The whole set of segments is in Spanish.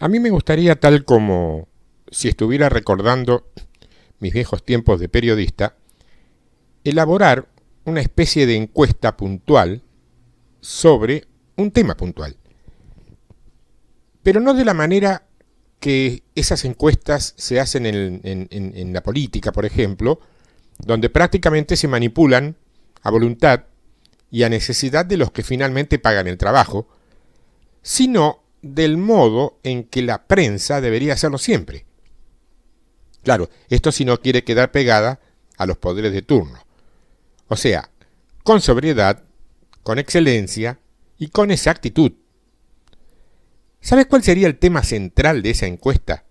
A mí me gustaría, tal como si estuviera recordando mis viejos tiempos de periodista, elaborar una especie de encuesta puntual sobre un tema puntual. Pero no de la manera que esas encuestas se hacen en la política, por ejemplo, donde prácticamente se manipulan a voluntad y a necesidad de los que finalmente pagan el trabajo, sino del modo en que la prensa debería hacerlo siempre. Claro, esto si no quiere quedar pegada a los poderes de turno. O sea, con sobriedad, con excelencia y con exactitud. ¿Sabes cuál sería el tema central de esa encuesta?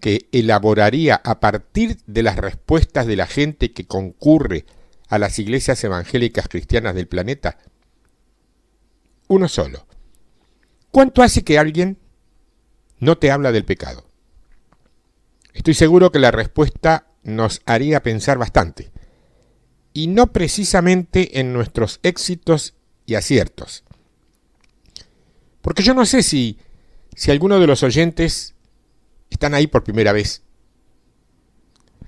Que elaboraría a partir de las respuestas de la gente que concurre a las iglesias evangélicas cristianas del planeta. Uno solo. ¿Cuánto hace que alguien no te habla del pecado? Estoy seguro que la respuesta nos haría pensar bastante. Y no precisamente en nuestros éxitos y aciertos. Porque yo no sé si alguno de los oyentes están ahí por primera vez.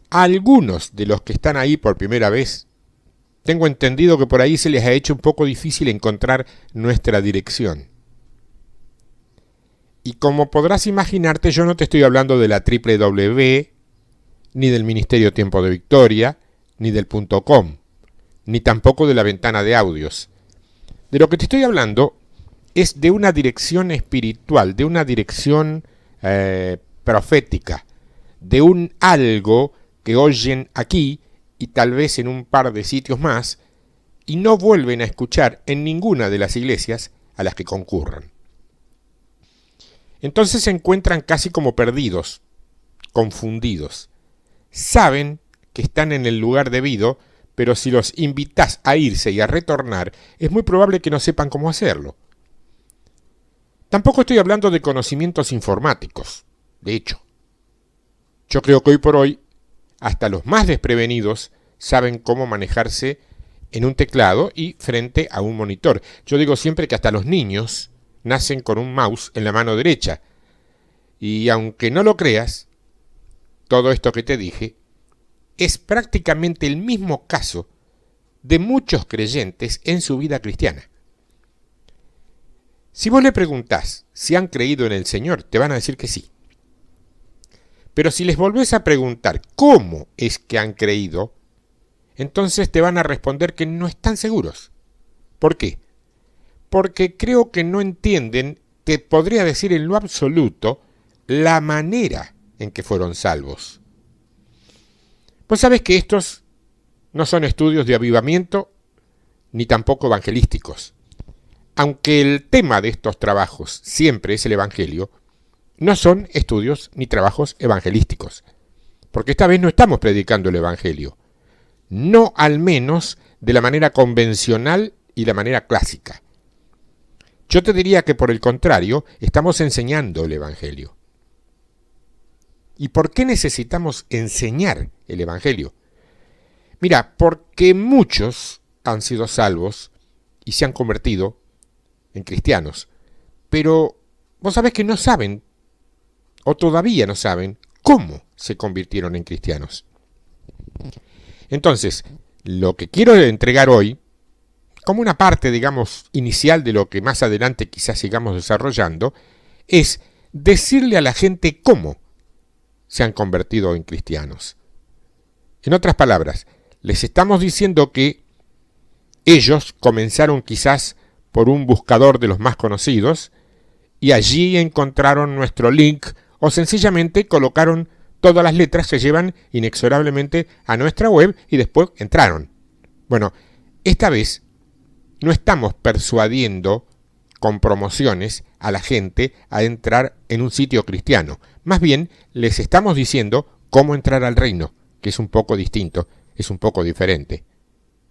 A algunos de los que están ahí por primera vez, tengo entendido que por ahí se les ha hecho un poco difícil encontrar nuestra dirección. Y como podrás imaginarte, yo no te estoy hablando de la www, ni del Ministerio Tiempo de Victoria, ni del .com, ni tampoco de la ventana de audios. De lo que te estoy hablando es de una dirección espiritual, de una dirección profética, de un algo que oyen aquí y tal vez en un par de sitios más, y no vuelven a escuchar en ninguna de las iglesias a las que concurran. Entonces se encuentran casi como perdidos, confundidos. Saben que están en el lugar debido, pero si los invitas a irse y a retornar, es muy probable que no sepan cómo hacerlo. Tampoco estoy hablando de conocimientos informáticos. De hecho, yo creo que hoy por hoy, hasta los más desprevenidos saben cómo manejarse en un teclado y frente a un monitor. Yo digo siempre que hasta los niños nacen con un mouse en la mano derecha. Y aunque no lo creas, todo esto que te dije es prácticamente el mismo caso de muchos creyentes en su vida cristiana. Si vos le preguntás si han creído en el Señor, te van a decir que sí. Pero si les volvés a preguntar cómo es que han creído, entonces te van a responder que no están seguros. ¿Por qué? Porque creo que no entienden, te podría decir en lo absoluto, la manera en que fueron salvos. Pues sabes que estos no son estudios de avivamiento ni tampoco evangelísticos. Aunque el tema de estos trabajos siempre es el Evangelio, no son estudios ni trabajos evangelísticos, porque esta vez no estamos predicando el Evangelio, no al menos de la manera convencional y la manera clásica. Yo te diría que por el contrario, estamos enseñando el Evangelio. ¿Y por qué necesitamos enseñar el Evangelio? Mira, porque muchos han sido salvos y se han convertido en cristianos, pero vos sabés que no saben, o todavía no saben, cómo se convirtieron en cristianos. Entonces, lo que quiero entregar hoy, como una parte, digamos, inicial de lo que más adelante quizás sigamos desarrollando, es decirle a la gente cómo se han convertido en cristianos. En otras palabras, les estamos diciendo que ellos comenzaron quizás por un buscador de los más conocidos y allí encontraron nuestro link o sencillamente colocaron todas las letras que llevan inexorablemente a nuestra web y después entraron. Bueno, esta vez no estamos persuadiendo con promociones a la gente a entrar en un sitio cristiano. Más bien, les estamos diciendo cómo entrar al reino, que es un poco distinto, es un poco diferente.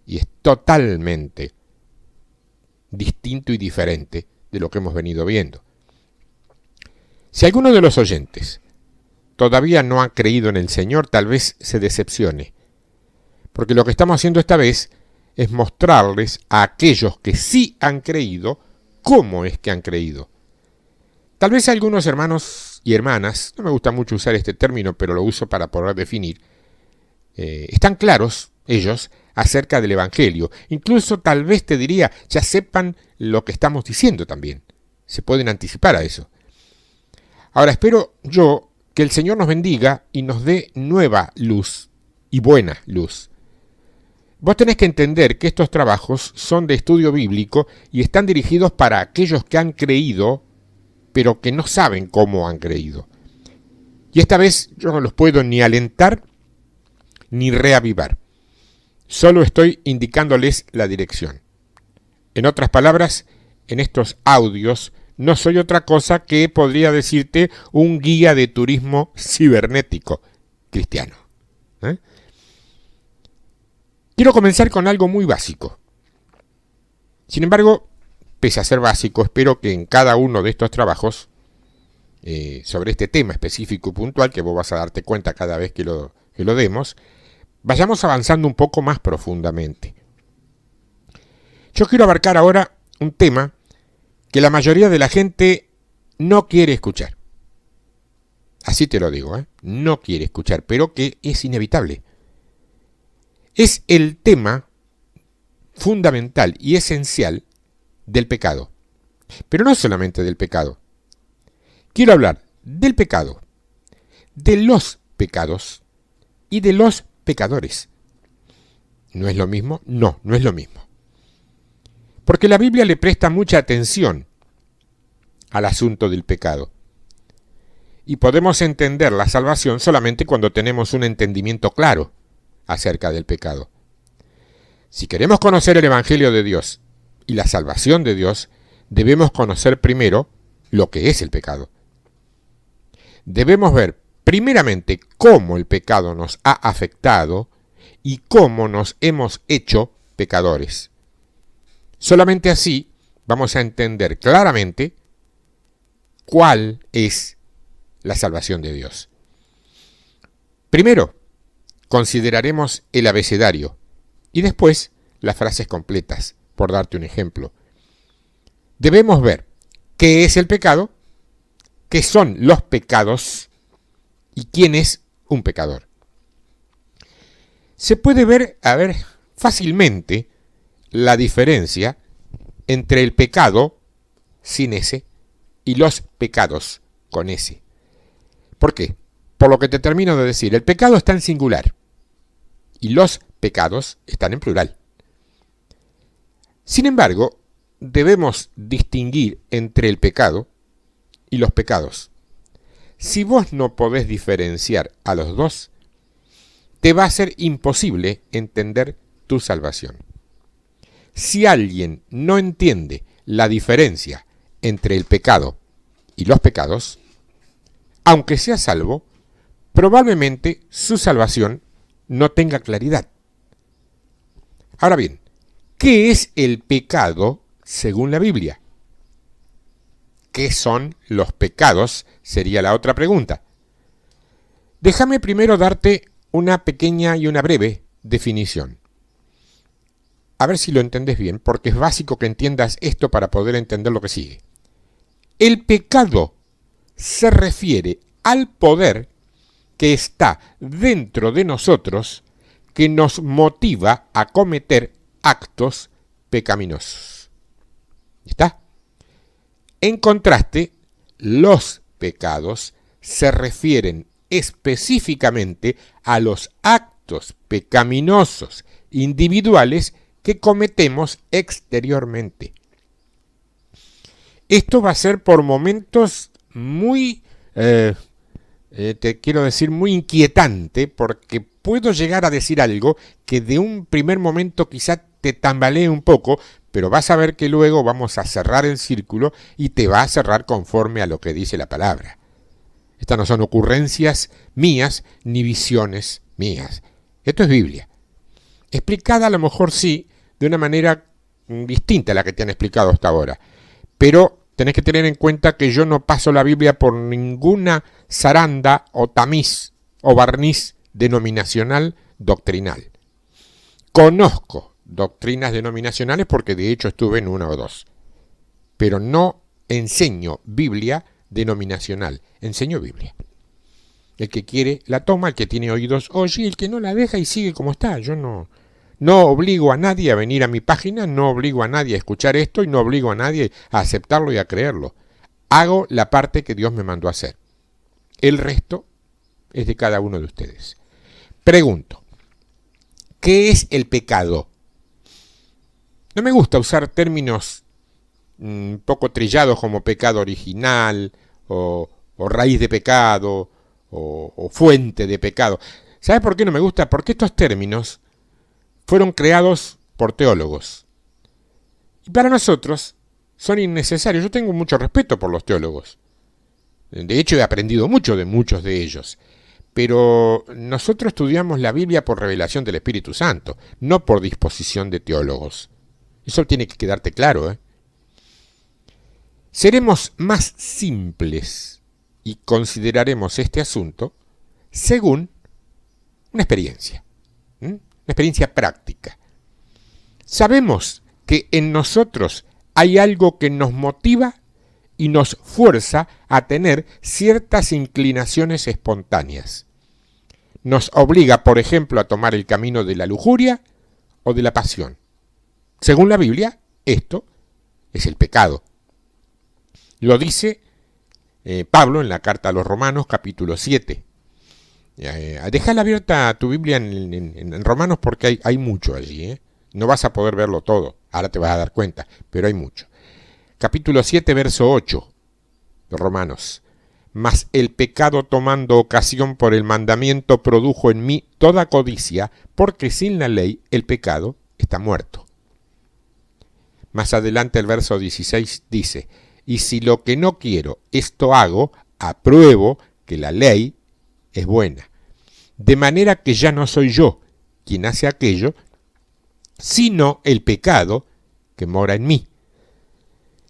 Y es totalmente distinto y diferente de lo que hemos venido viendo. Si alguno de los oyentes todavía no ha creído en el Señor, tal vez se decepcione. Porque lo que estamos haciendo esta vez es mostrarles a aquellos que sí han creído cómo es que han creído. Tal vez algunos hermanos y hermanas, no me gusta mucho usar este término, pero lo uso para poder definir, están claros ellos acerca del Evangelio. Incluso tal vez te diría, ya sepan lo que estamos diciendo también. Se pueden anticipar a eso. Ahora espero yo que el Señor nos bendiga y nos dé nueva luz y buena luz. Vos tenés que entender que estos trabajos son de estudio bíblico y están dirigidos para aquellos que han creído, pero que no saben cómo han creído. Y esta vez yo no los puedo ni alentar ni reavivar. Solo estoy indicándoles la dirección. En otras palabras, en estos audios no soy otra cosa que, podría decirte, un guía de turismo cibernético cristiano. Quiero comenzar con algo muy básico. Sin embargo, pese a ser básico, espero que en cada uno de estos trabajos, sobre este tema específico y puntual, que vos vas a darte cuenta cada vez que lo demos, vayamos avanzando un poco más profundamente. Yo quiero abarcar ahora un tema que la mayoría de la gente no quiere escuchar. Así te lo digo, no quiere escuchar, pero que es inevitable. Es el tema fundamental y esencial del pecado. Pero no solamente del pecado. Quiero hablar del pecado, de los pecados y de los pecadores. ¿No es lo mismo? No, no es lo mismo. Porque la Biblia le presta mucha atención al asunto del pecado. Y podemos entender la salvación solamente cuando tenemos un entendimiento claro acerca del pecado. Si queremos conocer el Evangelio de Dios y la salvación de Dios, debemos conocer primero lo que es el pecado. Debemos ver primeramente cómo el pecado nos ha afectado y cómo nos hemos hecho pecadores. Solamente así vamos a entender claramente cuál es la salvación de Dios. Primero, consideraremos el abecedario y después las frases completas, por darte un ejemplo. Debemos ver qué es el pecado, qué son los pecados y quién es un pecador. Se puede ver, fácilmente la diferencia entre el pecado sin S y los pecados con S. ¿Por qué? Por lo que te termino de decir, el pecado está en singular y los pecados están en plural. Sin embargo, debemos distinguir entre el pecado y los pecados. Si vos no podés diferenciar a los dos, te va a ser imposible entender tu salvación. Si alguien no entiende la diferencia entre el pecado y los pecados, aunque sea salvo, probablemente su salvación no tenga claridad. Ahora bien, ¿qué es el pecado según la Biblia? ¿Qué son los pecados? Sería la otra pregunta. Déjame primero darte una pequeña y una breve definición. A ver si lo entendés bien, porque es básico que entiendas esto para poder entender lo que sigue. El pecado se refiere al poder que está dentro de nosotros que nos motiva a cometer actos pecaminosos. ¿Está? En contraste, los pecados se refieren específicamente a los actos pecaminosos individuales que cometemos exteriormente. Esto va a ser por momentos muy, te quiero decir, muy inquietante, porque puedo llegar a decir algo que de un primer momento quizá te tambalee un poco, pero vas a ver que luego vamos a cerrar el círculo y te va a cerrar conforme a lo que dice la palabra. Estas no son ocurrencias mías ni visiones mías. Esto es Biblia. Explicada a lo mejor sí, de una manera distinta a la que te han explicado hasta ahora. Pero tenés que tener en cuenta que yo no paso la Biblia por ninguna zaranda o tamiz o barniz denominacional doctrinal. Conozco doctrinas denominacionales porque de hecho estuve en una o dos. Pero no enseño Biblia denominacional. Enseño Biblia. El que quiere la toma, el que tiene oídos oye, y el que no la deja y sigue como está. Yo no obligo a nadie a venir a mi página, no obligo a nadie a escuchar esto y no obligo a nadie a aceptarlo y a creerlo. Hago la parte que Dios me mandó a hacer. El resto es de cada uno de ustedes. Pregunto, ¿qué es el pecado? No me gusta usar términos un poco trillados como pecado original o raíz de pecado o fuente de pecado. ¿Sabes por qué no me gusta? Porque estos términos fueron creados por teólogos. Y para nosotros son innecesarios. Yo tengo mucho respeto por los teólogos. De hecho, he aprendido mucho de muchos de ellos. Pero nosotros estudiamos la Biblia por revelación del Espíritu Santo, no por disposición de teólogos. Eso tiene que quedarte claro, ¿eh? Seremos más simples y consideraremos este asunto según una experiencia. Una experiencia práctica. Sabemos que en nosotros hay algo que nos motiva y nos fuerza a tener ciertas inclinaciones espontáneas. Nos obliga, por ejemplo, a tomar el camino de la lujuria o de la pasión. Según la Biblia, esto es el pecado. Lo dice Pablo en la carta a los Romanos, capítulo 7. Déjala abierta tu Biblia en Romanos porque hay mucho allí, ¿eh? No vas a poder verlo todo, ahora te vas a dar cuenta, pero hay mucho. Capítulo 7, verso 8 de Romanos. Mas el pecado, tomando ocasión por el mandamiento, produjo en mí toda codicia, porque sin la ley el pecado está muerto. Más adelante el verso 16 dice: y si lo que no quiero, esto hago, apruebo que la ley es buena. De manera que ya no soy yo quien hace aquello, sino el pecado que mora en mí.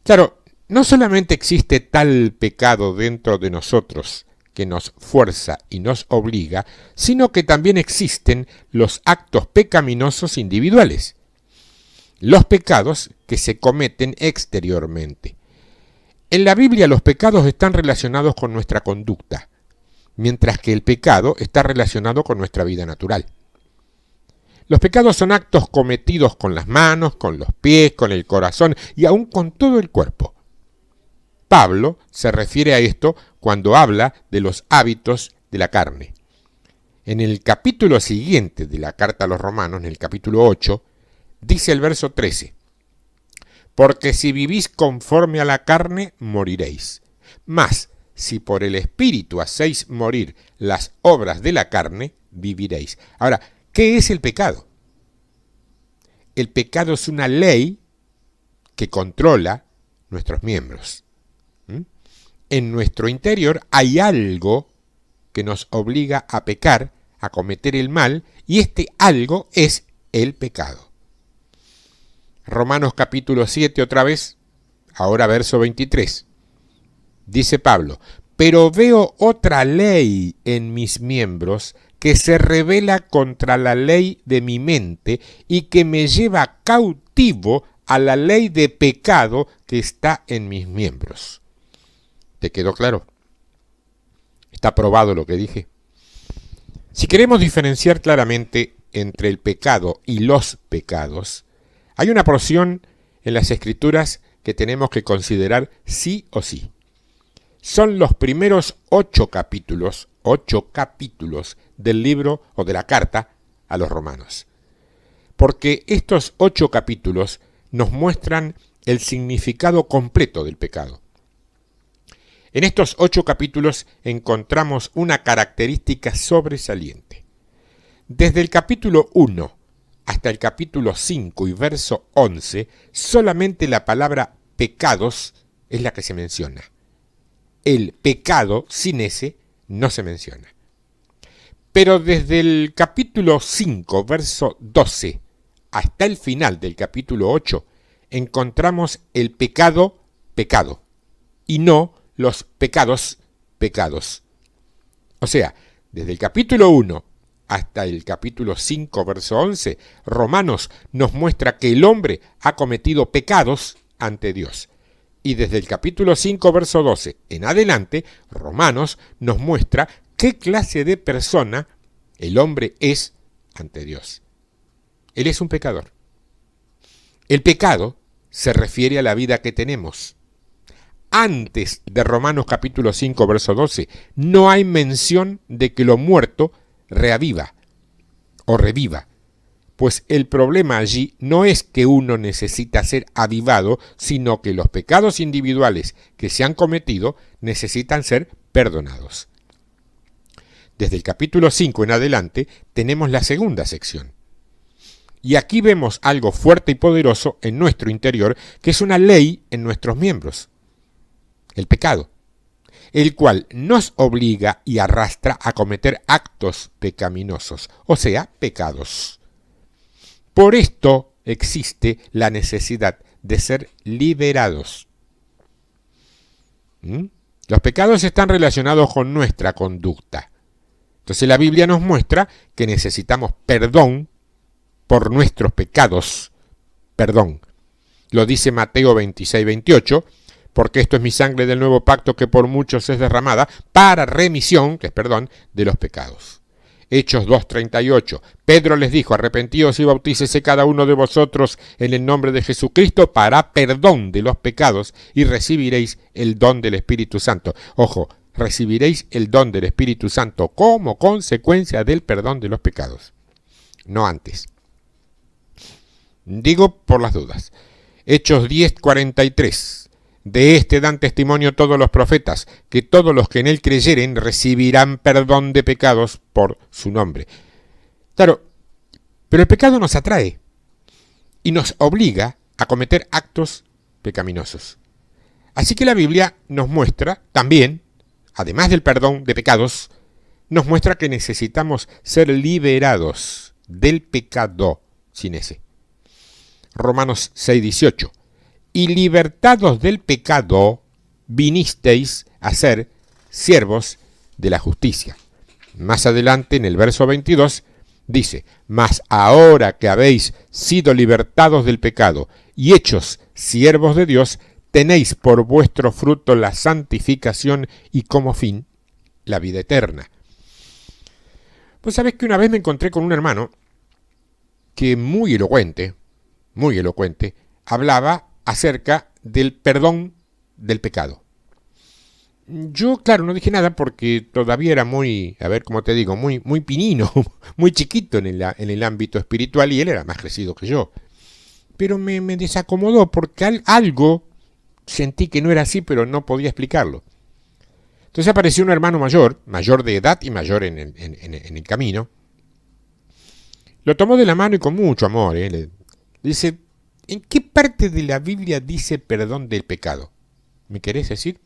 Claro, no solamente existe tal pecado dentro de nosotros que nos fuerza y nos obliga, sino que también existen los actos pecaminosos individuales, los pecados que se cometen exteriormente. En la Biblia los pecados están relacionados con nuestra conducta, mientras que el pecado está relacionado con nuestra vida natural. Los pecados son actos cometidos con las manos, con los pies, con el corazón y aún con todo el cuerpo. Pablo se refiere a esto cuando habla de los hábitos de la carne. En el capítulo siguiente de la carta a los Romanos, en el capítulo 8, dice el verso 13: porque si vivís conforme a la carne, moriréis. Mas, si por el Espíritu hacéis morir las obras de la carne, viviréis. Ahora, ¿qué es el pecado? El pecado es una ley que controla nuestros miembros. En nuestro interior hay algo que nos obliga a pecar, a cometer el mal, y este algo es el pecado. Romanos capítulo 7 otra vez, ahora verso 23. Dice Pablo: pero veo otra ley en mis miembros que se rebela contra la ley de mi mente y que me lleva cautivo a la ley de pecado que está en mis miembros. ¿Te quedó claro? ¿Está probado lo que dije? Si queremos diferenciar claramente entre el pecado y los pecados, hay una porción en las Escrituras que tenemos que considerar sí o sí. Son los primeros 8 capítulos del libro o de la carta a los Romanos. Porque estos 8 capítulos nos muestran el significado completo del pecado. En estos 8 capítulos encontramos una característica sobresaliente. Desde el capítulo 1 hasta el capítulo 5 y verso 11, solamente la palabra pecados es la que se menciona. El pecado sin ese no se menciona. Pero desde el capítulo 5, verso 12, hasta el final del capítulo 8, encontramos el pecado, pecado, y no los pecados, pecados. O sea, desde el capítulo 1 hasta el capítulo 5, verso 11, Romanos nos muestra que el hombre ha cometido pecados ante Dios. Y desde el capítulo 5, verso 12 en adelante, Romanos nos muestra qué clase de persona el hombre es ante Dios. Él es un pecador. El pecado se refiere a la vida que tenemos. Antes de Romanos capítulo 5, verso 12, no hay mención de que lo muerto reaviva o reviva. Pues el problema allí no es que uno necesita ser avivado, sino que los pecados individuales que se han cometido necesitan ser perdonados. Desde el capítulo 5 en adelante tenemos la segunda sección. Y aquí vemos algo fuerte y poderoso en nuestro interior, que es una ley en nuestros miembros, el pecado, el cual nos obliga y arrastra a cometer actos pecaminosos, o sea, pecados. Por esto existe la necesidad de ser liberados. Los pecados están relacionados con nuestra conducta. Entonces la Biblia nos muestra que necesitamos perdón por nuestros pecados. Perdón. Lo dice Mateo 26, 28, porque esto es mi sangre del nuevo pacto que por muchos es derramada para remisión, que es perdón, de los pecados. Hechos 2:38. Pedro les dijo, arrepentíos y bautícese cada uno de vosotros en el nombre de Jesucristo para perdón de los pecados y recibiréis el don del Espíritu Santo. Ojo, recibiréis el don del Espíritu Santo como consecuencia del perdón de los pecados, no antes. Digo por las dudas. Hechos 10:43. De este dan testimonio todos los profetas, que todos los que en él creyeren recibirán perdón de pecados por su nombre. Claro, pero el pecado nos atrae y nos obliga a cometer actos pecaminosos. Así que la Biblia nos muestra también, además del perdón de pecados, nos muestra que necesitamos ser liberados del pecado sin ese. Romanos 6:18. Y libertados del pecado, vinisteis a ser siervos de la justicia. Más adelante, en el verso 22, dice, mas ahora que habéis sido libertados del pecado y hechos siervos de Dios, tenéis por vuestro fruto la santificación y como fin la vida eterna. Pues sabés que una vez me encontré con un hermano que muy elocuente, hablaba acerca del perdón del pecado. Yo, claro, no dije nada porque todavía era muy pinino, muy chiquito en el ámbito espiritual y él era más crecido que yo. Pero me desacomodó porque algo sentí que no era así, pero no podía explicarlo. Entonces apareció un hermano mayor de edad y mayor en el camino. Lo tomó de la mano y con mucho amor, le dice, ¿en qué parte de la Biblia dice perdón del pecado? ¿Me querés decir?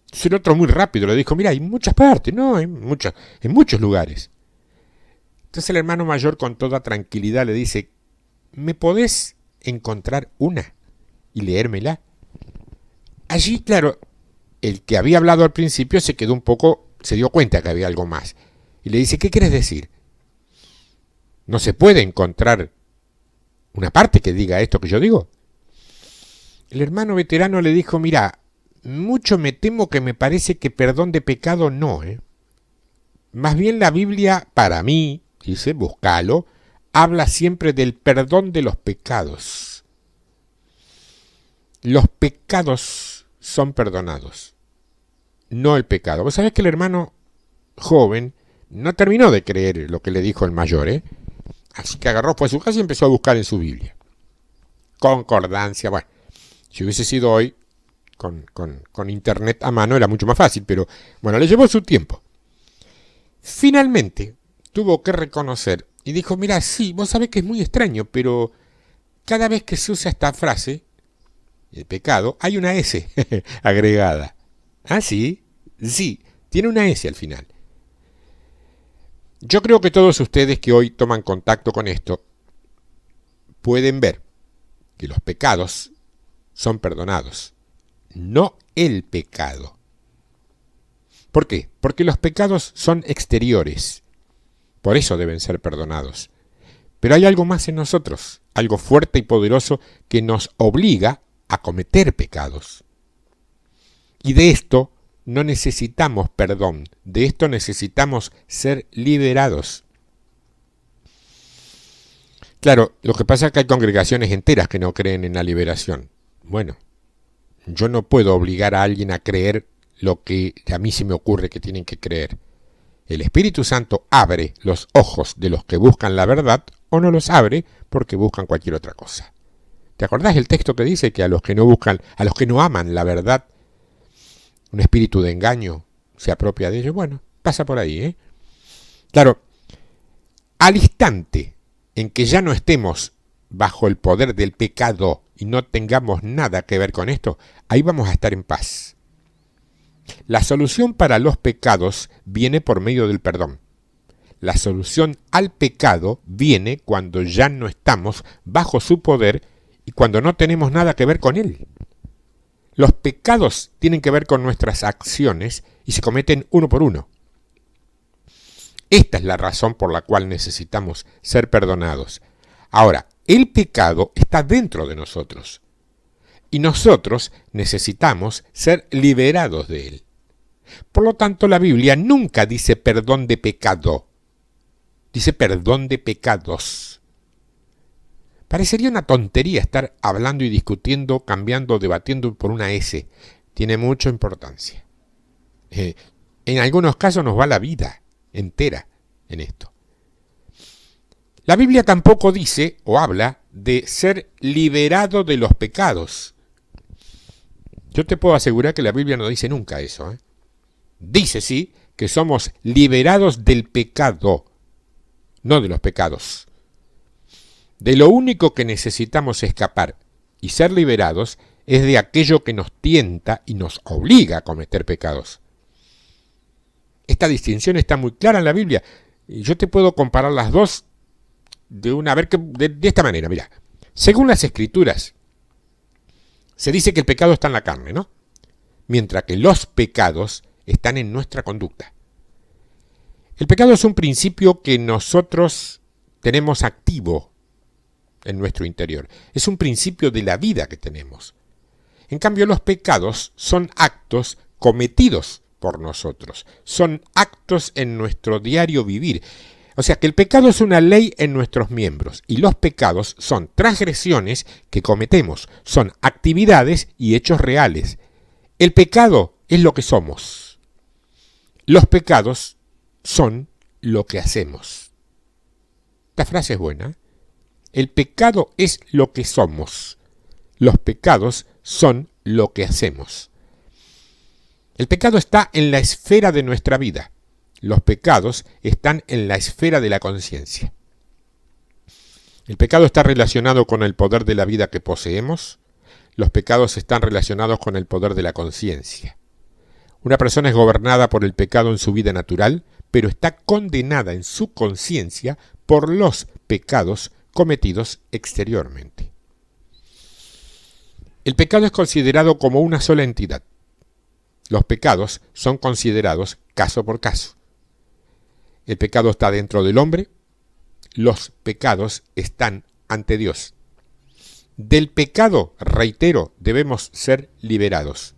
Entonces el otro muy rápido le dijo, mira, hay muchas partes, ¿no? En muchos lugares. Entonces el hermano mayor con toda tranquilidad le dice, ¿me podés encontrar una y leérmela? Allí, claro, el que había hablado al principio se dio cuenta que había algo más. Y le dice, ¿qué quieres decir? No se puede encontrar una parte que diga esto que yo digo. El hermano veterano le dijo, mira, mucho me temo que me parece que perdón de pecado no, Más bien la Biblia, para mí, dice, búscalo, habla siempre del perdón de los pecados. Los pecados son perdonados, no el pecado. Vos sabés que el hermano joven no terminó de creer lo que le dijo el mayor, Así que agarró, fue a su casa y empezó a buscar en su Biblia. Concordancia, bueno, si hubiese sido hoy, con internet a mano era mucho más fácil, pero bueno, le llevó su tiempo. Finalmente, tuvo que reconocer y dijo, mira, sí, vos sabés que es muy extraño, pero cada vez que se usa esta frase, el pecado, hay una S agregada. ¿Ah, sí? Sí, tiene una S al final. Yo creo que todos ustedes que hoy toman contacto con esto pueden ver que los pecados son perdonados, no el pecado. ¿Por qué? Porque los pecados son exteriores, por eso deben ser perdonados. Pero hay algo más en nosotros, algo fuerte y poderoso que nos obliga a cometer pecados. Y de esto no necesitamos perdón, de esto necesitamos ser liberados. Claro, lo que pasa es que hay congregaciones enteras que no creen en la liberación. Bueno, yo no puedo obligar a alguien a creer lo que a mí se me ocurre que tienen que creer. El Espíritu Santo abre los ojos de los que buscan la verdad o no los abre porque buscan cualquier otra cosa. ¿Te acordás el texto que dice que a los que no buscan, a los que no aman la verdad, un espíritu de engaño se apropia de ellos? Bueno, pasa por ahí, ¿eh? Claro, al instante en que ya no estemos bajo el poder del pecado y no tengamos nada que ver con esto, ahí vamos a estar en paz. La solución para los pecados viene por medio del perdón. La solución al pecado viene cuando ya no estamos bajo su poder y cuando no tenemos nada que ver con él. Los pecados tienen que ver con nuestras acciones y se cometen uno por uno. Esta es la razón por la cual necesitamos ser perdonados. Ahora, el pecado está dentro de nosotros y nosotros necesitamos ser liberados de él. Por lo tanto, la Biblia nunca dice perdón de pecado, dice perdón de pecados. Parecería una tontería estar hablando y discutiendo, cambiando, debatiendo por una S. Tiene mucha importancia. En algunos casos nos va la vida entera en esto. La Biblia tampoco dice o habla de ser liberado de los pecados. Yo te puedo asegurar que la Biblia no dice nunca eso, ¿eh? Dice sí que somos liberados del pecado, no de los pecados. De lo único que necesitamos escapar y ser liberados es de aquello que nos tienta y nos obliga a cometer pecados. Esta distinción está muy clara en la Biblia. Y yo te puedo comparar las dos de esta manera. Mira, según las Escrituras, se dice que el pecado está en la carne, ¿no? Mientras que los pecados están en nuestra conducta. El pecado es un principio que nosotros tenemos activo en nuestro interior. Es un principio de la vida que tenemos. En cambio, los pecados son actos cometidos por nosotros. Son actos en nuestro diario vivir. O sea que el pecado es una ley en nuestros miembros y los pecados son transgresiones que cometemos. Son actividades y hechos reales. El pecado es lo que somos. Los pecados son lo que hacemos. Esta frase es buena. El pecado es lo que somos. Los pecados son lo que hacemos. El pecado está en la esfera de nuestra vida. Los pecados están en la esfera de la conciencia. El pecado está relacionado con el poder de la vida que poseemos. Los pecados están relacionados con el poder de la conciencia. Una persona es gobernada por el pecado en su vida natural, pero está condenada en su conciencia por los pecados cometidos exteriormente. El pecado es considerado como una sola entidad. Los pecados son considerados caso por caso. El pecado está dentro del hombre, los pecados están ante Dios. Del pecado, reitero, debemos ser liberados.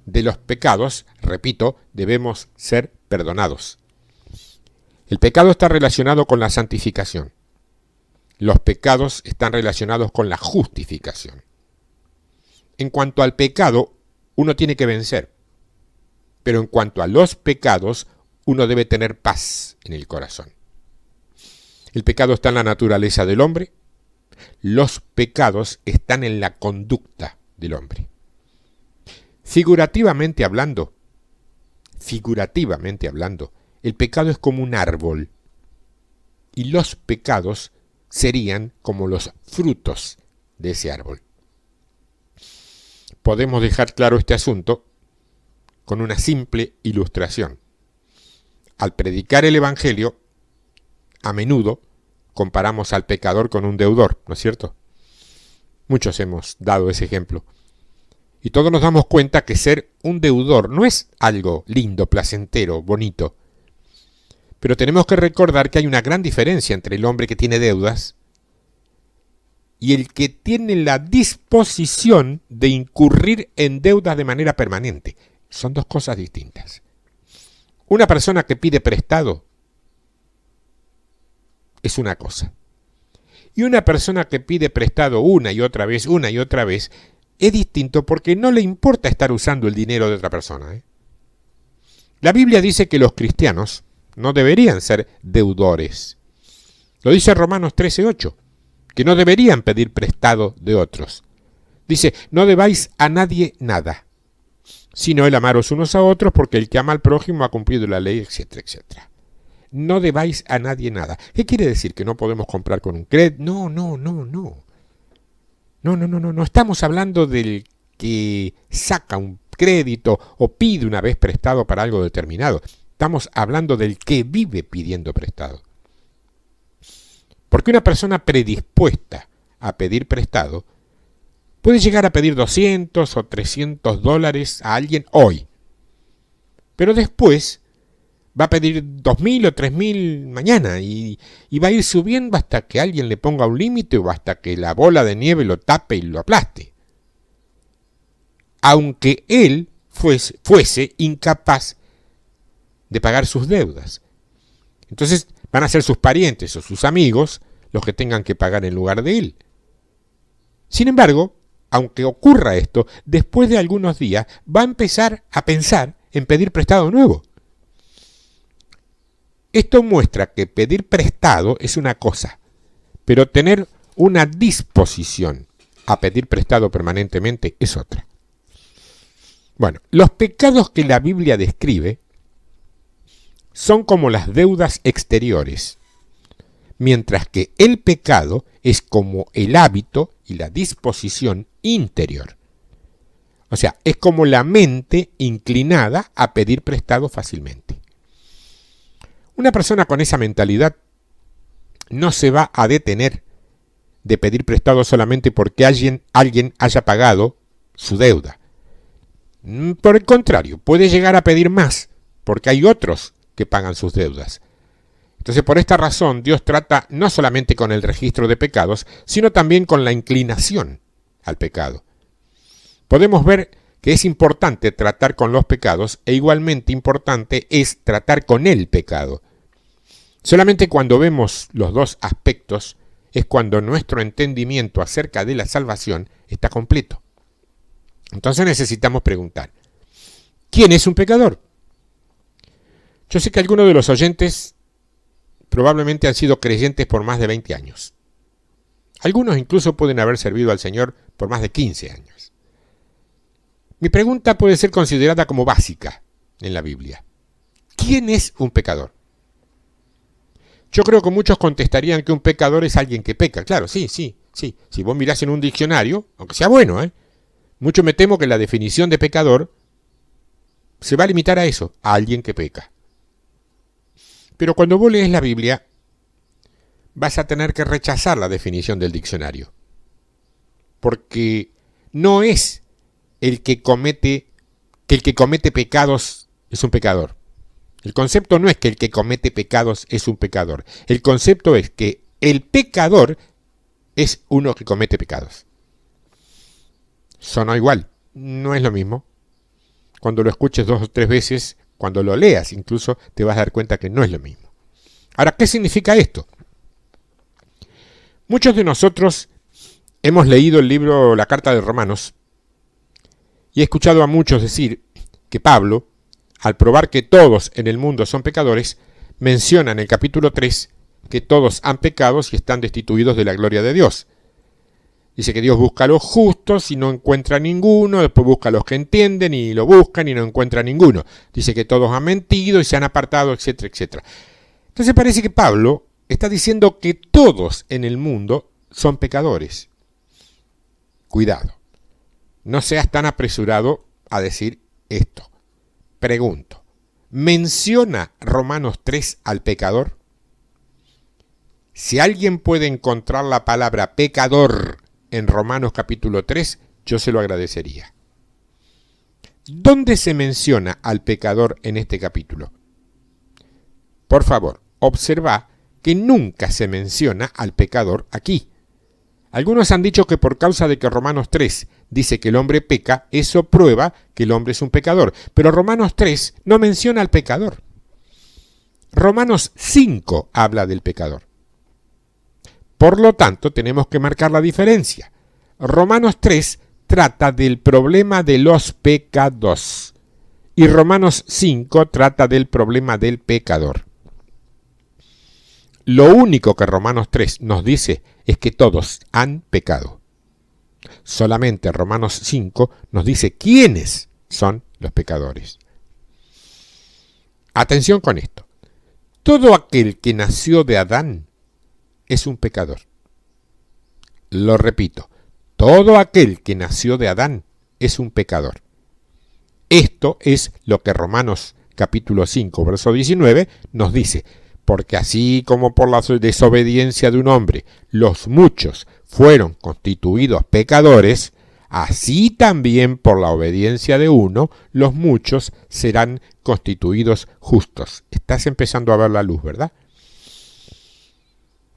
De los pecados, repito, debemos ser perdonados. El pecado está relacionado con la santificación. Los pecados están relacionados con la justificación. En cuanto al pecado, uno tiene que vencer. Pero en cuanto a los pecados, uno debe tener paz en el corazón. El pecado está en la naturaleza del hombre. Los pecados están en la conducta del hombre. Figurativamente hablando, el pecado es como un árbol. Y los pecados serían como los frutos de ese árbol. Podemos dejar claro este asunto con una simple ilustración. Al predicar el Evangelio, a menudo comparamos al pecador con un deudor, ¿no es cierto? Muchos hemos dado ese ejemplo. Y todos nos damos cuenta que ser un deudor no es algo lindo, placentero, bonito. Pero tenemos que recordar que hay una gran diferencia entre el hombre que tiene deudas y el que tiene la disposición de incurrir en deudas de manera permanente. Son dos cosas distintas. Una persona que pide prestado es una cosa. Y una persona que pide prestado una y otra vez, es distinto porque no le importa estar usando el dinero de otra persona. La Biblia dice que los cristianos no deberían ser deudores. Lo dice Romanos 13:8, que no deberían pedir prestado de otros. Dice, no debáis a nadie nada, sino el amaros unos a otros, porque el que ama al prójimo ha cumplido la ley, etcétera, etcétera. No debáis a nadie nada. ¿Qué quiere decir? ¿Que no podemos comprar con un crédito? No. No estamos hablando del que saca un crédito o pide una vez prestado para algo determinado. Estamos hablando del que vive pidiendo prestado. Porque una persona predispuesta a pedir prestado puede llegar a pedir 200 o 300 dólares a alguien hoy. Pero después va a pedir 2.000 o 3.000 mañana y va a ir subiendo hasta que alguien le ponga un límite o hasta que la bola de nieve lo tape y lo aplaste. Aunque él fuese incapaz de pagar sus deudas. Entonces van a ser sus parientes o sus amigos los que tengan que pagar en lugar de él. Sin embargo, aunque ocurra esto, después de algunos días va a empezar a pensar en pedir prestado nuevo. Esto muestra que pedir prestado es una cosa, pero tener una disposición a pedir prestado permanentemente es otra. Bueno, los pecados que la Biblia describe son como las deudas exteriores, mientras que el pecado es como el hábito y la disposición interior. O sea, es como la mente inclinada a pedir prestado fácilmente. Una persona con esa mentalidad no se va a detener de pedir prestado solamente porque alguien haya pagado su deuda. Por el contrario, puede llegar a pedir más porque hay otros que pagan sus deudas. Entonces, por esta razón, Dios trata no solamente con el registro de pecados, sino también con la inclinación al pecado. Podemos ver que es importante tratar con los pecados e igualmente importante es tratar con el pecado. Solamente cuando vemos los dos aspectos es cuando nuestro entendimiento acerca de la salvación está completo. Entonces necesitamos preguntar, ¿quién es un pecador? Yo sé que algunos de los oyentes probablemente han sido creyentes por más de 20 años. Algunos incluso pueden haber servido al Señor por más de 15 años. Mi pregunta puede ser considerada como básica en la Biblia. ¿Quién es un pecador? Yo creo que muchos contestarían que un pecador es alguien que peca. Claro, sí. Si vos mirás en un diccionario, aunque sea bueno, mucho me temo que la definición de pecador se va a limitar a eso, a alguien que peca. Pero cuando vos lees la Biblia, vas a tener que rechazar la definición del diccionario. Porque no es que el que comete pecados es un pecador. El concepto no es que el que comete pecados es un pecador. El concepto es que el pecador es uno que comete pecados. Sonó igual, no es lo mismo. Cuando lo escuches 2 o 3 veces, cuando lo leas incluso, te vas a dar cuenta que no es lo mismo. Ahora, ¿qué significa esto? Muchos de nosotros hemos leído el libro, la carta de Romanos, y he escuchado a muchos decir que Pablo, al probar que todos en el mundo son pecadores, menciona en el capítulo 3 que todos han pecado y están destituidos de la gloria de Dios. Dice que Dios busca a los justos y no encuentra ninguno, después busca a los que entienden y lo buscan y no encuentra ninguno. Dice que todos han mentido y se han apartado, etcétera, etcétera. Entonces parece que Pablo está diciendo que todos en el mundo son pecadores. Cuidado, no seas tan apresurado a decir esto. Pregunto, ¿menciona Romanos 3 al pecador? Si alguien puede encontrar la palabra pecador en Romanos capítulo 3, yo se lo agradecería. ¿Dónde se menciona al pecador en este capítulo? Por favor, observa que nunca se menciona al pecador aquí. Algunos han dicho que por causa de que Romanos 3 dice que el hombre peca, eso prueba que el hombre es un pecador. Pero Romanos 3 no menciona al pecador. Romanos 5 habla del pecador. Por lo tanto, tenemos que marcar la diferencia. Romanos 3 trata del problema de los pecados y Romanos 5 trata del problema del pecador. Lo único que Romanos 3 nos dice es que todos han pecado. Solamente Romanos 5 nos dice quiénes son los pecadores. Atención con esto. Todo aquel que nació de Adán es un pecador. Lo repito, todo aquel que nació de Adán es un pecador. Esto es lo que Romanos capítulo 5, verso 19 nos dice. Porque así como por la desobediencia de un hombre los muchos fueron constituidos pecadores, así también por la obediencia de uno los muchos serán constituidos justos. Estás empezando a ver la luz, ¿verdad?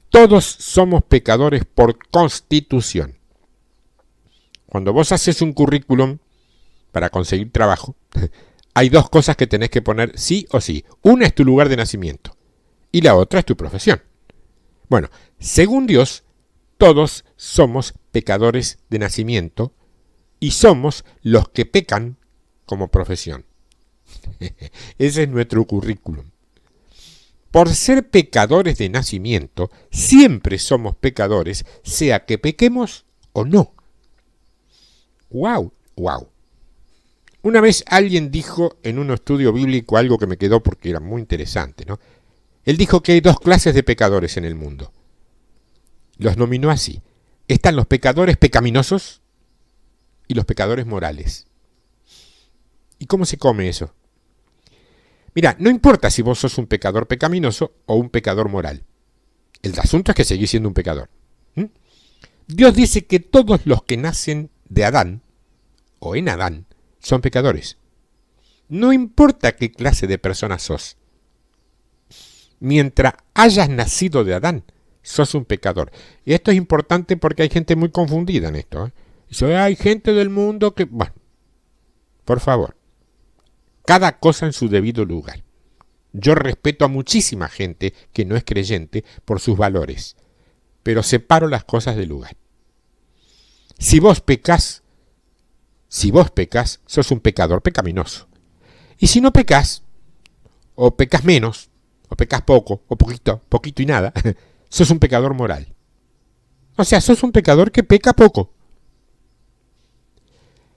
Todos somos pecadores por constitución. Cuando vos haces un currículum para conseguir trabajo, hay dos cosas que tenés que poner sí o sí. Una es tu lugar de nacimiento. Y la otra es tu profesión. Bueno, según Dios, todos somos pecadores de nacimiento y somos los que pecan como profesión. Ese es nuestro currículum. Por ser pecadores de nacimiento, siempre somos pecadores, sea que pequemos o no. ¡Wow! ¡Wow! Una vez alguien dijo en un estudio bíblico algo que me quedó porque era muy interesante, ¿no? Él dijo que hay dos clases de pecadores en el mundo. Los nominó así. Están los pecadores pecaminosos y los pecadores morales. ¿Y cómo se come eso? Mira, no importa si vos sos un pecador pecaminoso o un pecador moral. El asunto es que seguís siendo un pecador. Dios dice que todos los que nacen de Adán o en Adán son pecadores. No importa qué clase de persona sos. Mientras hayas nacido de Adán, sos un pecador. Y esto es importante porque hay gente muy confundida en esto. Dice, hay gente del mundo que... Bueno, por favor, cada cosa en su debido lugar. Yo respeto a muchísima gente que no es creyente por sus valores, pero separo las cosas del lugar. Si vos pecás, sos un pecador pecaminoso. Y si no pecás, o pecas menos, o pecas poco, o poquito y nada, sos un pecador moral. O sea, sos un pecador que peca poco.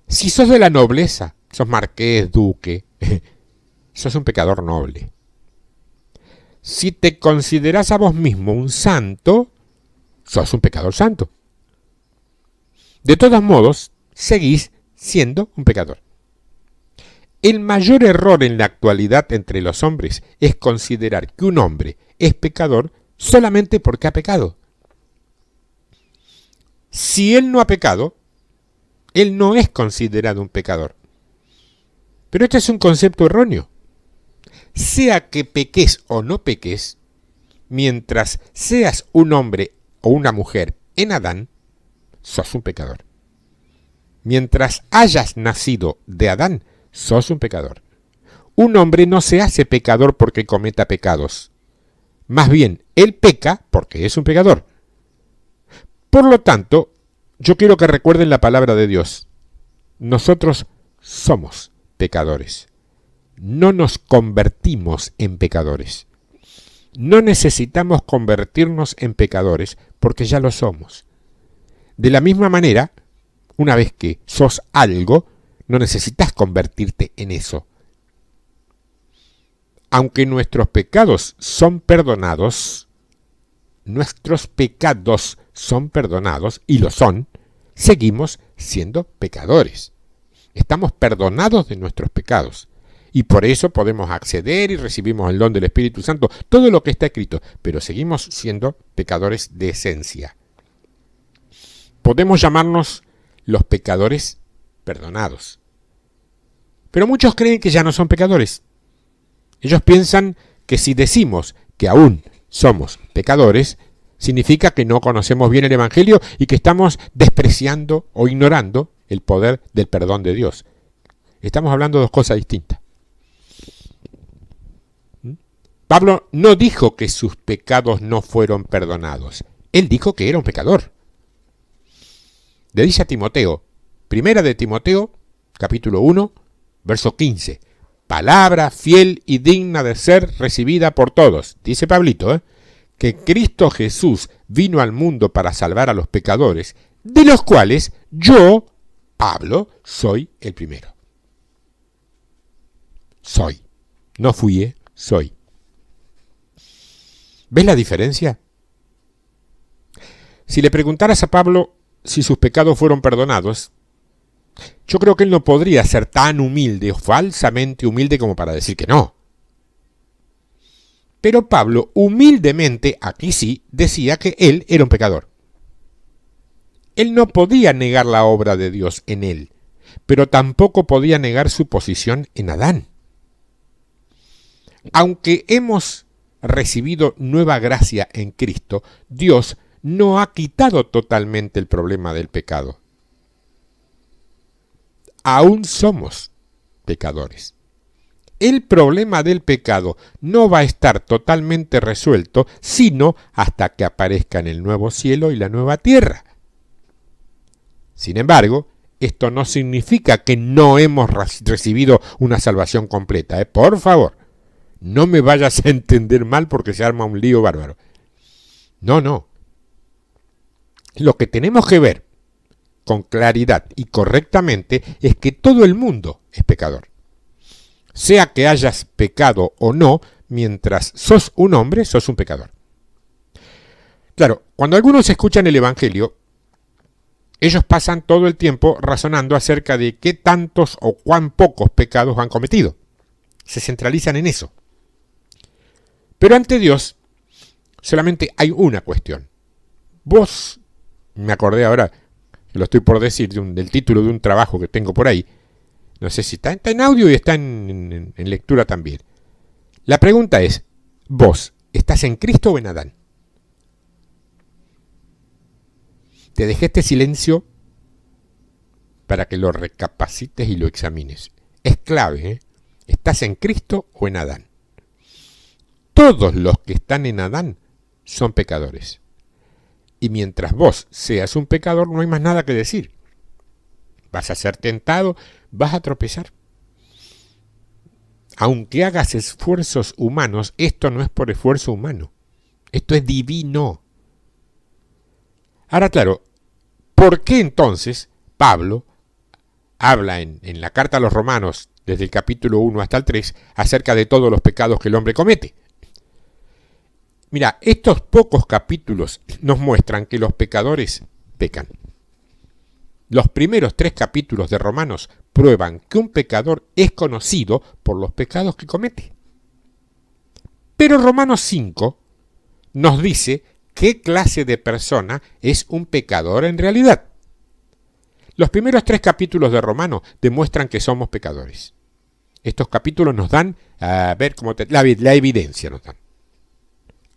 Si sos de la nobleza, sos marqués, duque, sos un pecador noble. Si te considerás a vos mismo un santo, sos un pecador santo. De todos modos, seguís siendo un pecador. El mayor error en la actualidad entre los hombres es considerar que un hombre es pecador solamente porque ha pecado. Si él no ha pecado, él no es considerado un pecador. Pero este es un concepto erróneo. Sea que peques o no peques, mientras seas un hombre o una mujer en Adán, sos un pecador. Mientras hayas nacido de Adán, sos un pecador. Un hombre no se hace pecador porque cometa pecados. Más bien, él peca porque es un pecador. Por lo tanto, yo quiero que recuerden la palabra de Dios. Nosotros somos pecadores. No nos convertimos en pecadores. No necesitamos convertirnos en pecadores porque ya lo somos. De la misma manera, una vez que sos algo, no necesitas convertirte en eso. Aunque nuestros pecados son perdonados, y lo son, seguimos siendo pecadores. Estamos perdonados de nuestros pecados. Y por eso podemos acceder y recibimos el don del Espíritu Santo, todo lo que está escrito, pero seguimos siendo pecadores de esencia. Podemos llamarnos los pecadores perdonados. Pero muchos creen que ya no son pecadores. Ellos piensan que si decimos que aún somos pecadores, significa que no conocemos bien el Evangelio y que estamos despreciando o ignorando el poder del perdón de Dios. Estamos hablando de dos cosas distintas. Pablo no dijo que sus pecados no fueron perdonados. Él dijo que era un pecador. Le dice a Timoteo, primera de Timoteo, capítulo 1, verso 15, palabra fiel y digna de ser recibida por todos. Dice Pablito, que Cristo Jesús vino al mundo para salvar a los pecadores, de los cuales yo, Pablo, soy el primero. Soy. No fui, soy. ¿Ves la diferencia? Si le preguntaras a Pablo si sus pecados fueron perdonados, yo creo que él no podría ser tan humilde o falsamente humilde como para decir que no. Pero Pablo humildemente, aquí sí, decía que él era un pecador. Él no podía negar la obra de Dios en él, pero tampoco podía negar su posición en Adán. Aunque hemos recibido nueva gracia en Cristo, Dios no ha quitado totalmente el problema del pecado. Aún somos pecadores. El problema del pecado no va a estar totalmente resuelto, sino hasta que aparezcan el nuevo cielo y la nueva tierra. Sin embargo, esto no significa que no hemos recibido una salvación completa. Por favor, no me vayas a entender mal porque se arma un lío bárbaro. No. Lo que tenemos que ver con claridad y correctamente es que todo el mundo es pecador. Sea que hayas pecado o no, mientras sos un hombre, sos un pecador. Claro, cuando algunos escuchan el Evangelio, ellos pasan todo el tiempo razonando acerca de qué tantos o cuán pocos pecados han cometido. Se centralizan en eso. Pero ante Dios, solamente hay una cuestión. Vos, me acordé ahora, lo estoy por decir, del título de un trabajo que tengo por ahí. No sé si está en audio y está en lectura también. La pregunta es, ¿vos estás en Cristo o en Adán? Te dejé este silencio para que lo recapacites y lo examines. Es clave, ¿Estás en Cristo o en Adán? Todos los que están en Adán son pecadores. Y mientras vos seas un pecador, no hay más nada que decir. Vas a ser tentado, vas a tropezar. Aunque hagas esfuerzos humanos, esto no es por esfuerzo humano. Esto es divino. Ahora, claro, ¿por qué entonces Pablo habla en la carta a los Romanos, desde el capítulo 1 hasta el 3, acerca de todos los pecados que el hombre comete? Mira, estos pocos capítulos nos muestran que los pecadores pecan. Los primeros 3 capítulos de Romanos prueban que un pecador es conocido por los pecados que comete. Pero Romanos 5 nos dice qué clase de persona es un pecador en realidad. Los primeros 3 capítulos de Romanos demuestran que somos pecadores. Estos capítulos nos dan, la evidencia nos dan.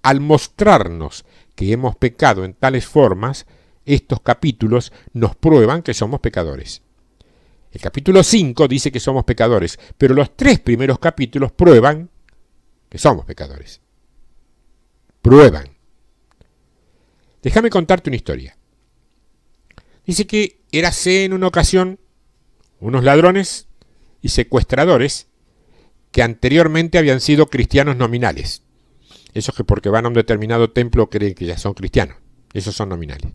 Al mostrarnos que hemos pecado en tales formas, estos capítulos nos prueban que somos pecadores. El capítulo 5 dice que somos pecadores, pero los 3 primeros capítulos prueban que somos pecadores. Prueban. Déjame contarte una historia. Dice que érase en una ocasión unos ladrones y secuestradores que anteriormente habían sido cristianos nominales. Esos que porque van a un determinado templo creen que ya son cristianos. Esos son nominales.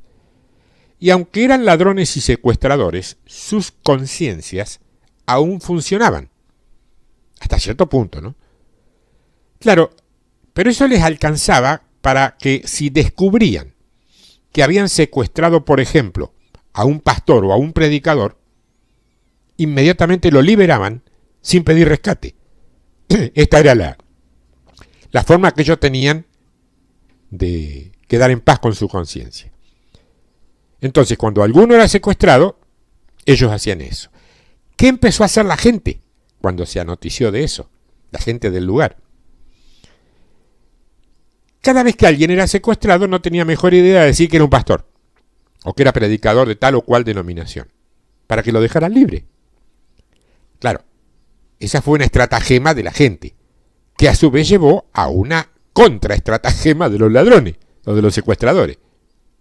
Y aunque eran ladrones y secuestradores, sus conciencias aún funcionaban. Hasta cierto punto, ¿no? Claro, pero eso les alcanzaba para que si descubrían que habían secuestrado, por ejemplo, a un pastor o a un predicador, inmediatamente lo liberaban sin pedir rescate. Esta era la forma que ellos tenían de quedar en paz con su conciencia. Entonces, cuando alguno era secuestrado, ellos hacían eso. ¿Qué empezó a hacer la gente cuando se anotició de eso? La gente del lugar. Cada vez que alguien era secuestrado no tenía mejor idea de decir que era un pastor, o que era predicador de tal o cual denominación, para que lo dejaran libre. Claro, esa fue una estratagema de la gente, que a su vez llevó a una contraestratagema de los ladrones, o de los secuestradores.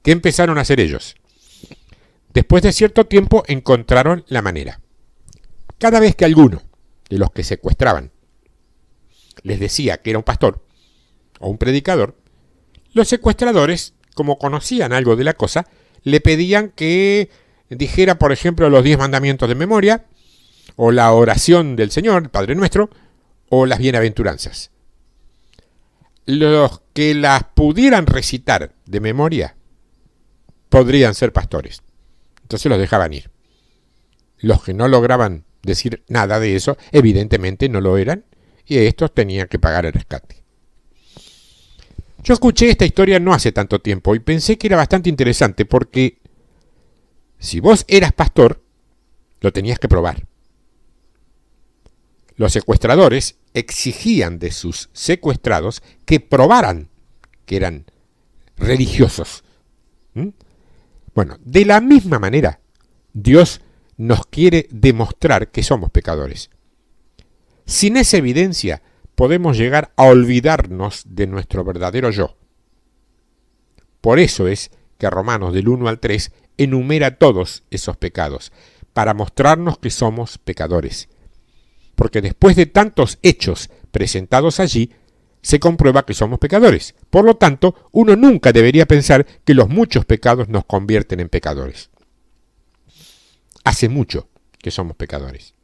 ¿Qué empezaron a hacer ellos? Después de cierto tiempo encontraron la manera. Cada vez que alguno de los que secuestraban les decía que era un pastor o un predicador, los secuestradores, como conocían algo de la cosa, le pedían que dijera, por ejemplo, los 10 mandamientos de memoria, o la oración del Señor, el Padre Nuestro, o las bienaventuranzas. Los que las pudieran recitar de memoria podrían ser pastores. Entonces los dejaban ir. Los que no lograban decir nada de eso, evidentemente no lo eran, y estos tenían que pagar el rescate. Yo escuché esta historia no hace tanto tiempo y pensé que era bastante interesante porque si vos eras pastor, lo tenías que probar. Los secuestradores exigían de sus secuestrados que probaran que eran religiosos. Bueno, de la misma manera, Dios nos quiere demostrar que somos pecadores. Sin esa evidencia, podemos llegar a olvidarnos de nuestro verdadero yo. Por eso es que Romanos del 1 al 3 enumera todos esos pecados, para mostrarnos que somos pecadores. Porque después de tantos hechos presentados allí, se comprueba que somos pecadores. Por lo tanto, uno nunca debería pensar que los muchos pecados nos convierten en pecadores. Hace mucho que somos pecadores.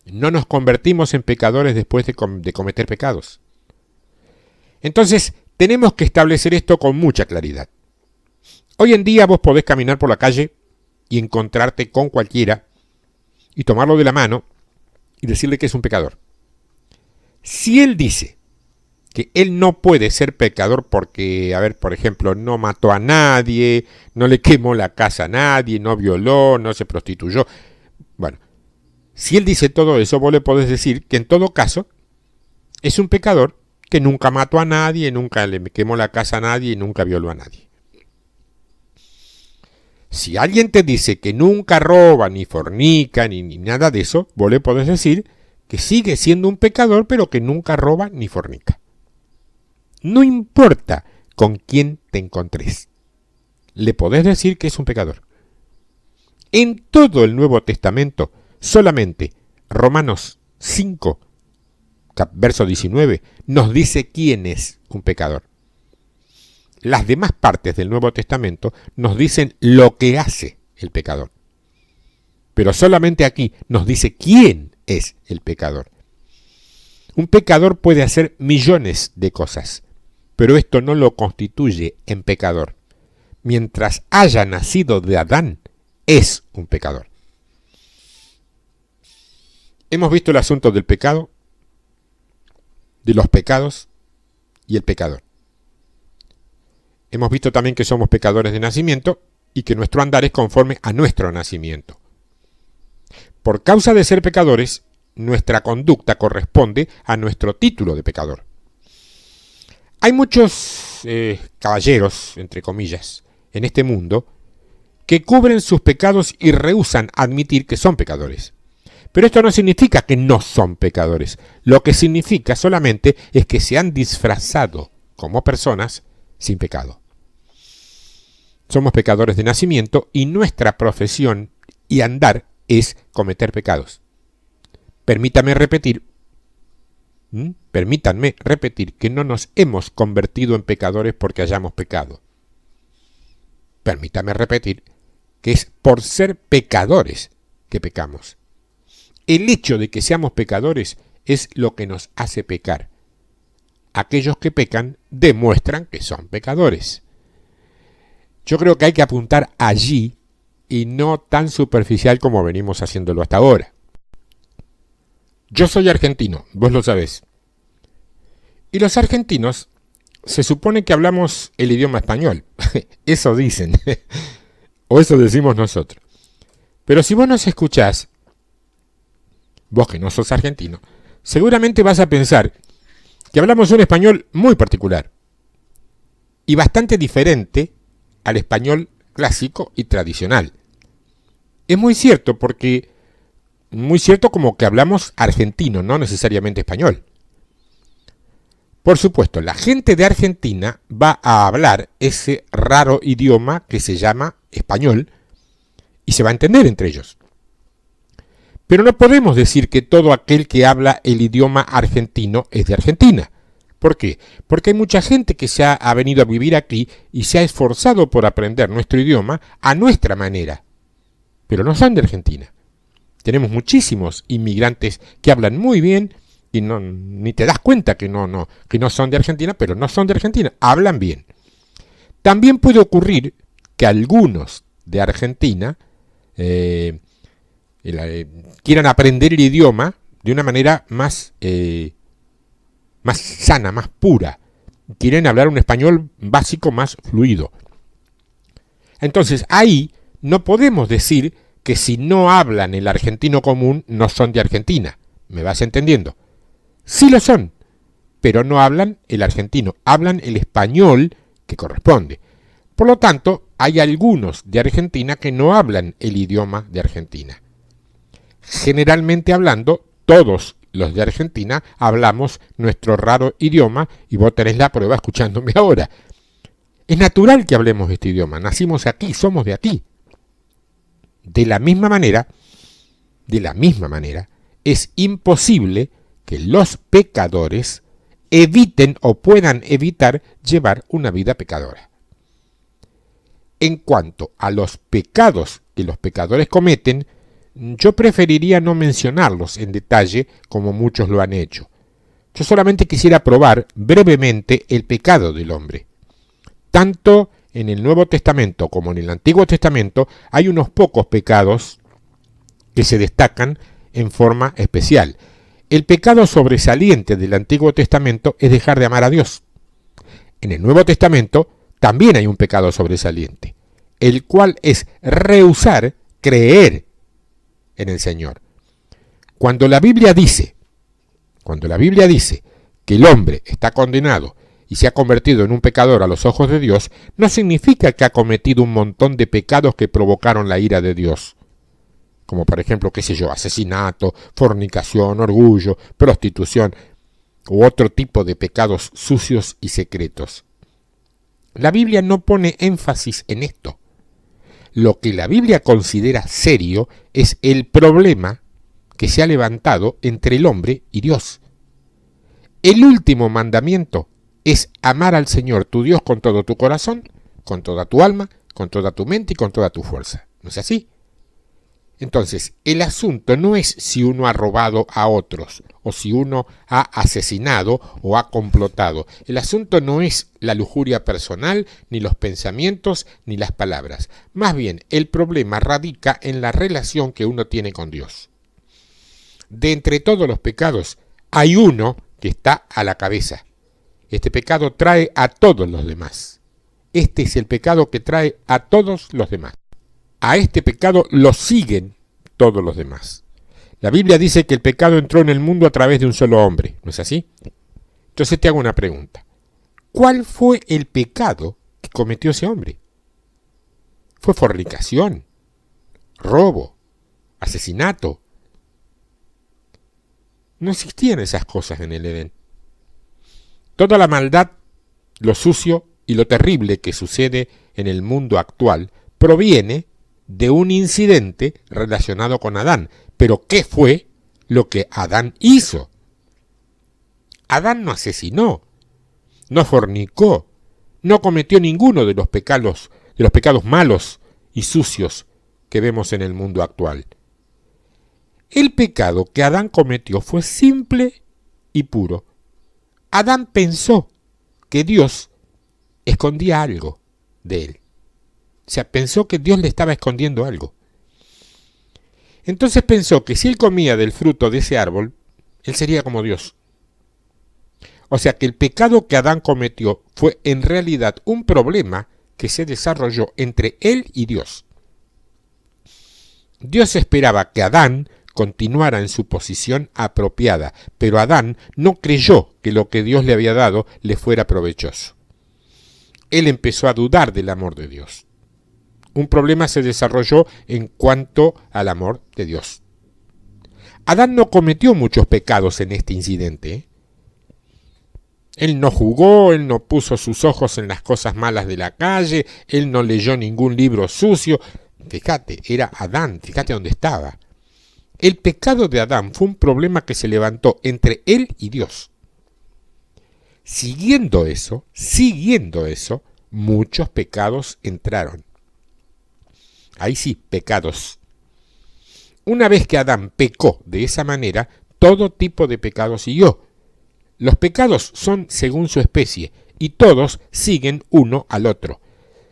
No nos convertimos en pecadores después de cometer pecados. Entonces, tenemos que establecer esto con mucha claridad. Hoy en día vos podés caminar por la calle y encontrarte con cualquiera y tomarlo de la mano y decirle que es un pecador. Si él dice que él no puede ser pecador porque, por ejemplo, no mató a nadie, no le quemó la casa a nadie, no violó, no se prostituyó. Bueno, si él dice todo eso, vos le podés decir que en todo caso es un pecador que nunca mató a nadie, nunca le quemó la casa a nadie y nunca violó a nadie. Si alguien te dice que nunca roba, ni fornica, ni nada de eso, vos le podés decir que sigue siendo un pecador, pero que nunca roba ni fornica. No importa con quién te encontres, le podés decir que es un pecador. En todo el Nuevo Testamento, solamente Romanos 5, verso 19, nos dice quién es un pecador. Las demás partes del Nuevo Testamento nos dicen lo que hace el pecador. Pero solamente aquí nos dice quién es el pecador. Un pecador puede hacer millones de cosas, pero esto no lo constituye en pecador. Mientras haya nacido de Adán, es un pecador. Hemos visto el asunto del pecado, de los pecados y el pecador. Hemos visto también que somos pecadores de nacimiento y que nuestro andar es conforme a nuestro nacimiento. Por causa de ser pecadores, nuestra conducta corresponde a nuestro título de pecador. Hay muchos caballeros, entre comillas, en este mundo que cubren sus pecados y rehúsan admitir que son pecadores. Pero esto no significa que no son pecadores. Lo que significa solamente es que se han disfrazado como personas sin pecado. Somos pecadores de nacimiento y nuestra profesión y andar es cometer pecados. Permítanme repetir que no nos hemos convertido en pecadores porque hayamos pecado. Permítame repetir que es por ser pecadores que pecamos. El hecho de que seamos pecadores es lo que nos hace pecar. Aquellos que pecan demuestran que son pecadores. Yo creo que hay que apuntar allí y no tan superficial como venimos haciéndolo hasta ahora. Yo soy argentino, vos lo sabés. Y los argentinos se supone que hablamos el idioma español. Eso dicen. O eso decimos nosotros. Pero si vos nos escuchás, vos que no sos argentino, seguramente vas a pensar que hablamos un español muy particular. y bastante diferente al español clásico y tradicional. Es muy cierto como que hablamos argentino, no necesariamente español. Por supuesto, la gente de Argentina va a hablar ese raro idioma que se llama español y se va a entender entre ellos. Pero no podemos decir que todo aquel que habla el idioma argentino es de Argentina. ¿Por qué? Porque hay mucha gente que ha venido a vivir aquí y se ha esforzado por aprender nuestro idioma a nuestra manera, pero no son de Argentina. Tenemos muchísimos inmigrantes que hablan muy bien y ni te das cuenta que no son de Argentina, pero no son de Argentina, hablan bien. También puede ocurrir que algunos de Argentina quieran aprender el idioma de una manera más sana, más pura. Quieren hablar un español básico más fluido. Entonces ahí no podemos decir que si no hablan el argentino común no son de Argentina. ¿Me vas entendiendo? Sí lo son, pero no hablan el argentino, hablan el español que corresponde. Por lo tanto, hay algunos de Argentina que no hablan el idioma de Argentina. Generalmente hablando, todos los de Argentina hablamos nuestro raro idioma y vos tenés la prueba escuchándome ahora. Es natural que hablemos este idioma, nacimos aquí, somos de aquí. De la misma manera, es imposible que los pecadores eviten o puedan evitar llevar una vida pecadora. En cuanto a los pecados que los pecadores cometen, yo preferiría no mencionarlos en detalle como muchos lo han hecho. Yo solamente quisiera probar brevemente el pecado del hombre. Tanto en el Nuevo Testamento como en el Antiguo Testamento hay unos pocos pecados que se destacan en forma especial. El pecado sobresaliente del Antiguo Testamento es dejar de amar a Dios. En el Nuevo Testamento también hay un pecado sobresaliente, el cual es rehusar creer en el Señor. Cuando la Biblia dice que el hombre está condenado y se ha convertido en un pecador a los ojos de Dios, no significa que ha cometido un montón de pecados que provocaron la ira de Dios, como por ejemplo, asesinato, fornicación, orgullo, prostitución u otro tipo de pecados sucios y secretos. La Biblia no pone énfasis en esto. Lo que la Biblia considera serio es el problema que se ha levantado entre el hombre y Dios. El último mandamiento es amar al Señor tu Dios con todo tu corazón, con toda tu alma, con toda tu mente y con toda tu fuerza. ¿No es así? Entonces, el asunto no es si uno ha robado a otros, o si uno ha asesinado o ha complotado. El asunto no es la lujuria personal, ni los pensamientos, ni las palabras. Más bien, el problema radica en la relación que uno tiene con Dios. De entre todos los pecados, hay uno que está a la cabeza. Este pecado trae a todos los demás. Este es el pecado que trae a todos los demás. A este pecado lo siguen todos los demás. La Biblia dice que el pecado entró en el mundo a través de un solo hombre, ¿no es así? Entonces te hago una pregunta. ¿Cuál fue el pecado que cometió ese hombre? ¿Fue fornicación, robo, asesinato? No existían esas cosas en el Edén. Toda la maldad, lo sucio y lo terrible que sucede en el mundo actual proviene de un incidente relacionado con Adán. Pero ¿qué fue lo que Adán hizo? Adán no asesinó, no fornicó, no cometió ninguno de los pecados malos y sucios que vemos en el mundo actual. El pecado que Adán cometió fue simple y puro. Adán pensó que Dios escondía algo de él. O sea, pensó que Dios le estaba escondiendo algo. Entonces pensó que si él comía del fruto de ese árbol, él sería como Dios. O sea que el pecado que Adán cometió fue en realidad un problema que se desarrolló entre él y Dios. Dios esperaba que Adán continuara en su posición apropiada, pero Adán no creyó que lo que Dios le había dado le fuera provechoso. él empezó a dudar del amor de Dios. Un problema se desarrolló en cuanto al amor de Dios. Adán no cometió muchos pecados en este incidente. Él no jugó, él no puso sus ojos en las cosas malas de la calle, él no leyó ningún libro sucio. Fíjate, era Adán, fíjate dónde estaba. El pecado de Adán fue un problema que se levantó entre él y Dios. Siguiendo eso, muchos pecados entraron. Ahí sí, pecados. Una vez que Adán pecó de esa manera, todo tipo de pecado siguió. Los pecados son según su especie, y todos siguen uno al otro.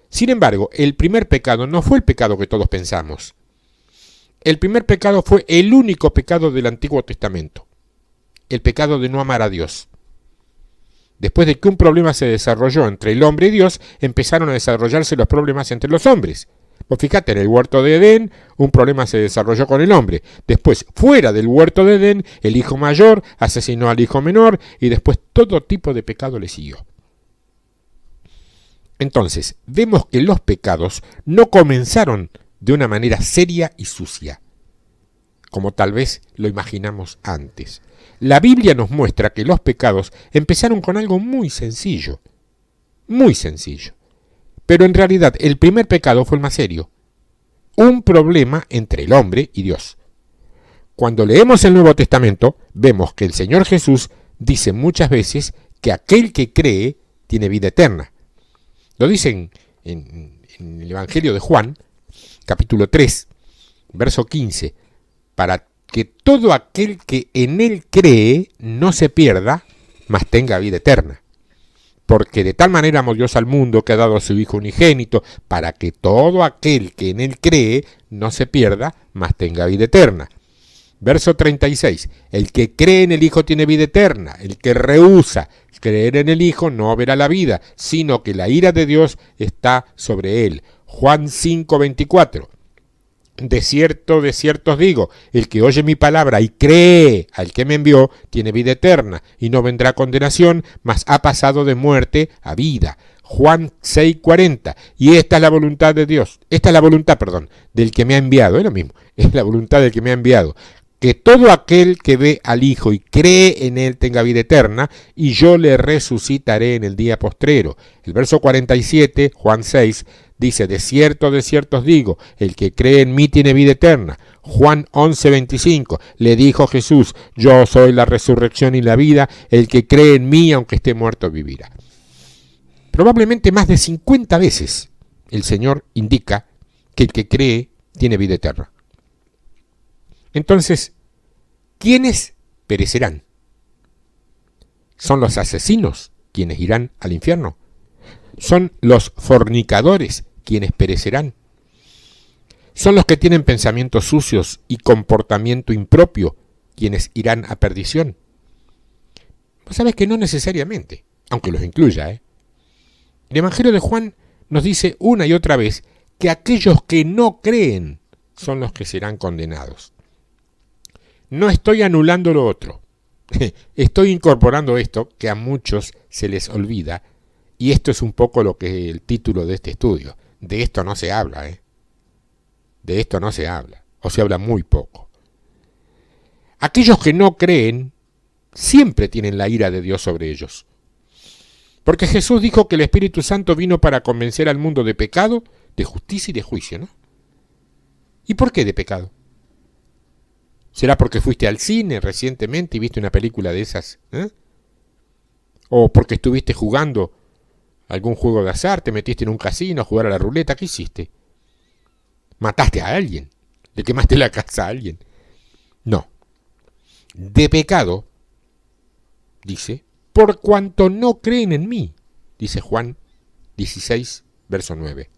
Sin embargo, el primer pecado no fue el pecado que todos pensamos. El primer pecado fue el único pecado del Antiguo Testamento, el pecado de no amar a Dios. Después de que un problema se desarrolló entre el hombre y Dios, empezaron a desarrollarse los problemas entre los hombres. Pues fíjate, en el huerto de Edén, un problema se desarrolló con el hombre. Después, fuera del huerto de Edén, el hijo mayor asesinó al hijo menor y después todo tipo de pecado le siguió. Entonces, vemos que los pecados no comenzaron de una manera seria y sucia, como tal vez lo imaginamos antes. La Biblia nos muestra que los pecados empezaron con algo muy sencillo. Pero en realidad el primer pecado fue el más serio. Un problema entre el hombre y Dios. Cuando leemos el Nuevo Testamento, vemos que el Señor Jesús dice muchas veces que aquel que cree tiene vida eterna. Lo dicen en el Evangelio de Juan, capítulo 3, verso 15, para que todo aquel que en él cree no se pierda, mas tenga vida eterna. Porque de tal manera amó Dios al mundo que ha dado a su Hijo unigénito, para que todo aquel que en él cree no se pierda, mas tenga vida eterna. Verso 36, el que cree en el Hijo tiene vida eterna, el que rehúsa creer en el Hijo no verá la vida, sino que la ira de Dios está sobre él. Juan 5, 24. De cierto os digo, el que oye mi palabra y cree al que me envió, tiene vida eterna, y no vendrá condenación, mas ha pasado de muerte a vida. Juan 6:40. Y esta es la voluntad de Dios, del que me ha enviado, es lo mismo, es la voluntad del que me ha enviado, que todo aquel que ve al Hijo y cree en él tenga vida eterna, y yo le resucitaré en el día postrero. El verso 47, Juan 6, dice, de cierto os digo, el que cree en mí tiene vida eterna. Juan 11:25, le dijo Jesús, yo soy la resurrección y la vida, el que cree en mí, aunque esté muerto, vivirá. Probablemente más de 50 veces el Señor indica que el que cree tiene vida eterna. Entonces, ¿quiénes perecerán? ¿Son los asesinos quienes irán al infierno? ¿Son los fornicadores quienes perecerán? ¿Son los que tienen pensamientos sucios y comportamiento impropio quienes irán a perdición? Pues sabes que no necesariamente, aunque los incluya. El Evangelio de Juan nos dice una y otra vez que aquellos que no creen son los que serán condenados. No estoy anulando lo otro. Estoy incorporando esto que a muchos se les olvida, y esto es un poco lo que es el título de este estudio. De esto no se habla, De esto no se habla, o se habla muy poco. Aquellos que no creen siempre tienen la ira de Dios sobre ellos. Porque Jesús dijo que el Espíritu Santo vino para convencer al mundo de pecado, de justicia y de juicio, ¿no? ¿Y por qué de pecado? ¿Será porque fuiste al cine recientemente y viste una película de esas? ¿O porque estuviste jugando algún juego de azar, te metiste en un casino a jugar a la ruleta? ¿Qué hiciste? ¿Mataste a alguien? ¿Le quemaste la casa a alguien? No. De pecado, dice, por cuanto no creen en mí, dice Juan 16, verso 9.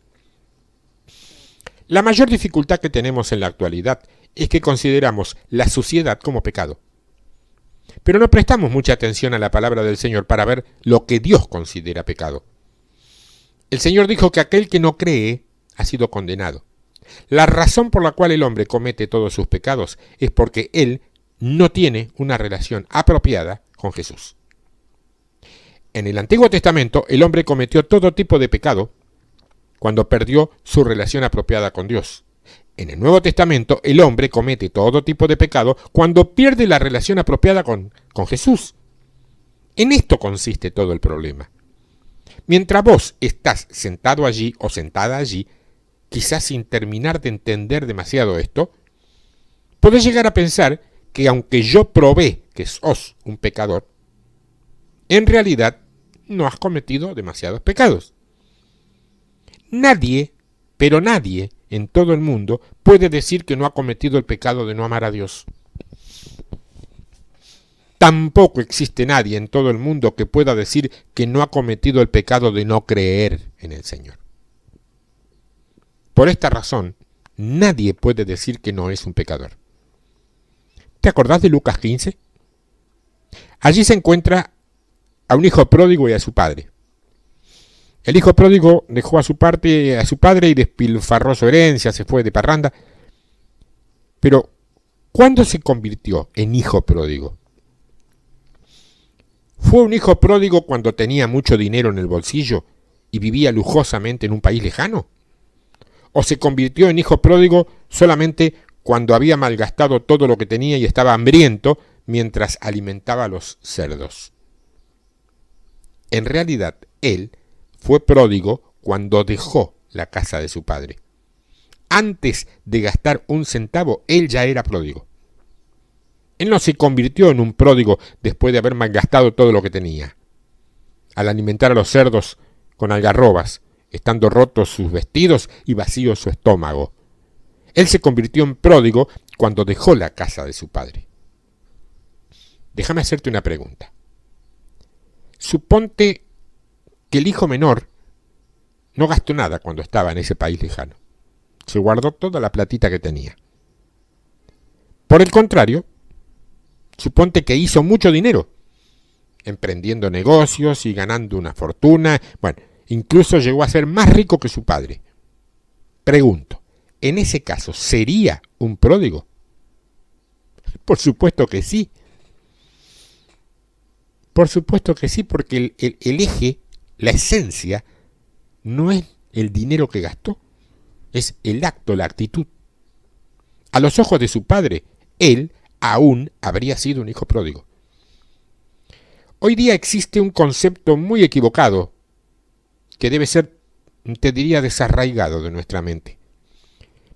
La mayor dificultad que tenemos en la actualidad es que consideramos la suciedad como pecado. Pero no prestamos mucha atención a la palabra del Señor para ver lo que Dios considera pecado. El Señor dijo que aquel que no cree ha sido condenado. La razón por la cual el hombre comete todos sus pecados es porque él no tiene una relación apropiada con Jesús. En el Antiguo Testamento, el hombre cometió todo tipo de pecado cuando perdió su relación apropiada con Dios. En el Nuevo Testamento, el hombre comete todo tipo de pecado cuando pierde la relación apropiada con Jesús. En esto consiste todo el problema. Mientras vos estás sentado allí o sentada allí, quizás sin terminar de entender demasiado esto, podés llegar a pensar que aunque yo probé que sos un pecador, en realidad no has cometido demasiados pecados. Nadie, pero nadie en todo el mundo puede decir que no ha cometido el pecado de no amar a Dios. Tampoco existe nadie en todo el mundo que pueda decir que no ha cometido el pecado de no creer en el Señor. Por esta razón, nadie puede decir que no es un pecador. ¿Te acordás de Lucas 15? Allí se encuentra a un hijo pródigo y a su padre. El hijo pródigo dejó a su padre y despilfarró su herencia, se fue de parranda. Pero, ¿cuándo se convirtió en hijo pródigo? ¿Fue un hijo pródigo cuando tenía mucho dinero en el bolsillo y vivía lujosamente en un país lejano? ¿O se convirtió en hijo pródigo solamente cuando había malgastado todo lo que tenía y estaba hambriento mientras alimentaba a los cerdos? En realidad, él fue pródigo cuando dejó la casa de su padre. Antes de gastar un centavo, él ya era pródigo. Él no se convirtió en un pródigo después de haber malgastado todo lo que tenía. Al alimentar a los cerdos con algarrobas, estando rotos sus vestidos y vacío su estómago. Él se convirtió en pródigo cuando dejó la casa de su padre. Déjame hacerte una pregunta. Suponte que el hijo menor no gastó nada cuando estaba en ese país lejano. Se guardó toda la platita que tenía. Por el contrario, suponte que hizo mucho dinero, emprendiendo negocios y ganando una fortuna. Bueno, incluso llegó a ser más rico que su padre. Pregunto, ¿en ese caso sería un pródigo? Por supuesto que sí. Por supuesto que sí, porque el eje, la esencia, no es el dinero que gastó, es el acto, la actitud. A los ojos de su padre, él aún habría sido un hijo pródigo. Hoy día existe un concepto muy equivocado que debe ser, te diría, desarraigado de nuestra mente.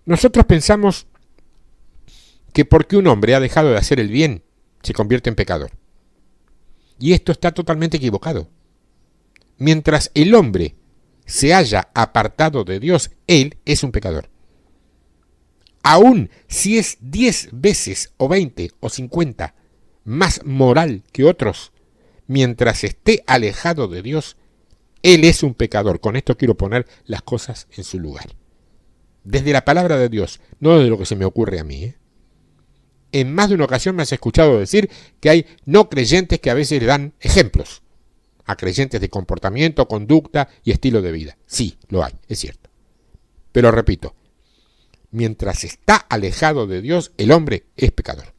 Nosotros pensamos que porque un hombre ha dejado de hacer el bien, se convierte en pecador. Y esto está totalmente equivocado. Mientras el hombre se haya apartado de Dios, él es un pecador. Aún si es 10 veces o 20 o 50 más moral que otros, mientras esté alejado de Dios, él es un pecador. Con esto quiero poner las cosas en su lugar. Desde la palabra de Dios, no de lo que se me ocurre a mí. En más de una ocasión me has escuchado decir que hay no creyentes que a veces le dan ejemplos a creyentes de comportamiento, conducta y estilo de vida. Sí, lo hay, es cierto. Pero repito, mientras está alejado de Dios, el hombre es pecador.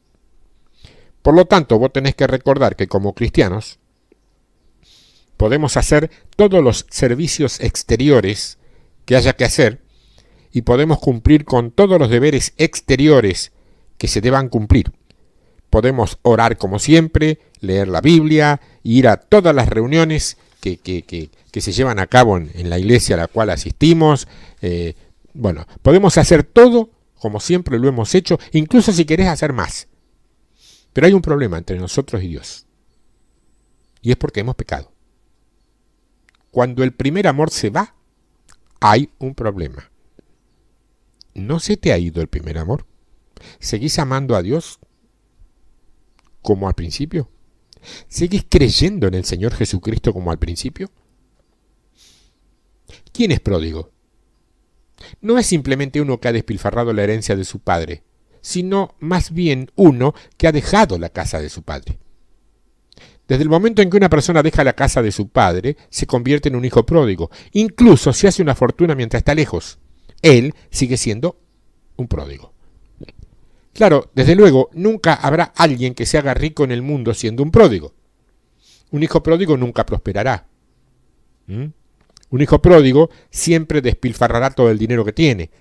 Por lo tanto, vos tenés que recordar que como cristianos podemos hacer todos los servicios exteriores que haya que hacer y podemos cumplir con todos los deberes exteriores que se deban cumplir. Podemos orar como siempre, leer la Biblia, ir a todas las reuniones que se llevan a cabo en la iglesia a la cual asistimos. Bueno, podemos hacer todo como siempre lo hemos hecho, incluso si querés hacer más. Pero hay un problema entre nosotros y Dios. Y es porque hemos pecado. Cuando el primer amor se va, hay un problema. ¿No se te ha ido el primer amor? ¿Seguís amando a Dios como al principio? ¿Seguís creyendo en el Señor Jesucristo como al principio? ¿Quién es pródigo? No es simplemente uno que ha despilfarrado la herencia de su padre, sino más bien uno que ha dejado la casa de su padre. Desde el momento en que una persona deja la casa de su padre, se convierte en un hijo pródigo. Incluso si hace una fortuna mientras está lejos, él sigue siendo un pródigo. Claro, desde luego, nunca habrá alguien que se haga rico en el mundo siendo un pródigo. Un hijo pródigo nunca prosperará. Un hijo pródigo siempre despilfarrará todo el dinero que tiene.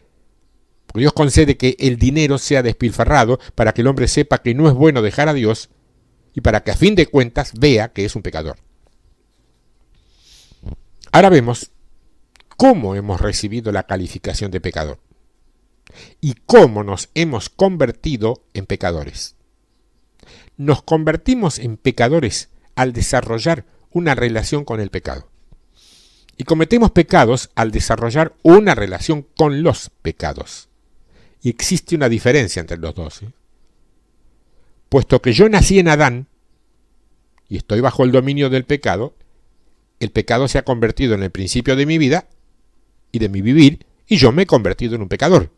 Porque Dios concede que el dinero sea despilfarrado para que el hombre sepa que no es bueno dejar a Dios y para que a fin de cuentas vea que es un pecador. Ahora vemos cómo hemos recibido la calificación de pecador y cómo nos hemos convertido en pecadores. Nos convertimos en pecadores al desarrollar una relación con el pecado. Y cometemos pecados al desarrollar una relación con los pecados. Y existe una diferencia entre los dos. Puesto que yo nací en Adán y estoy bajo el dominio del pecado, el pecado se ha convertido en el principio de mi vida y de mi vivir, y yo me he convertido en un pecador.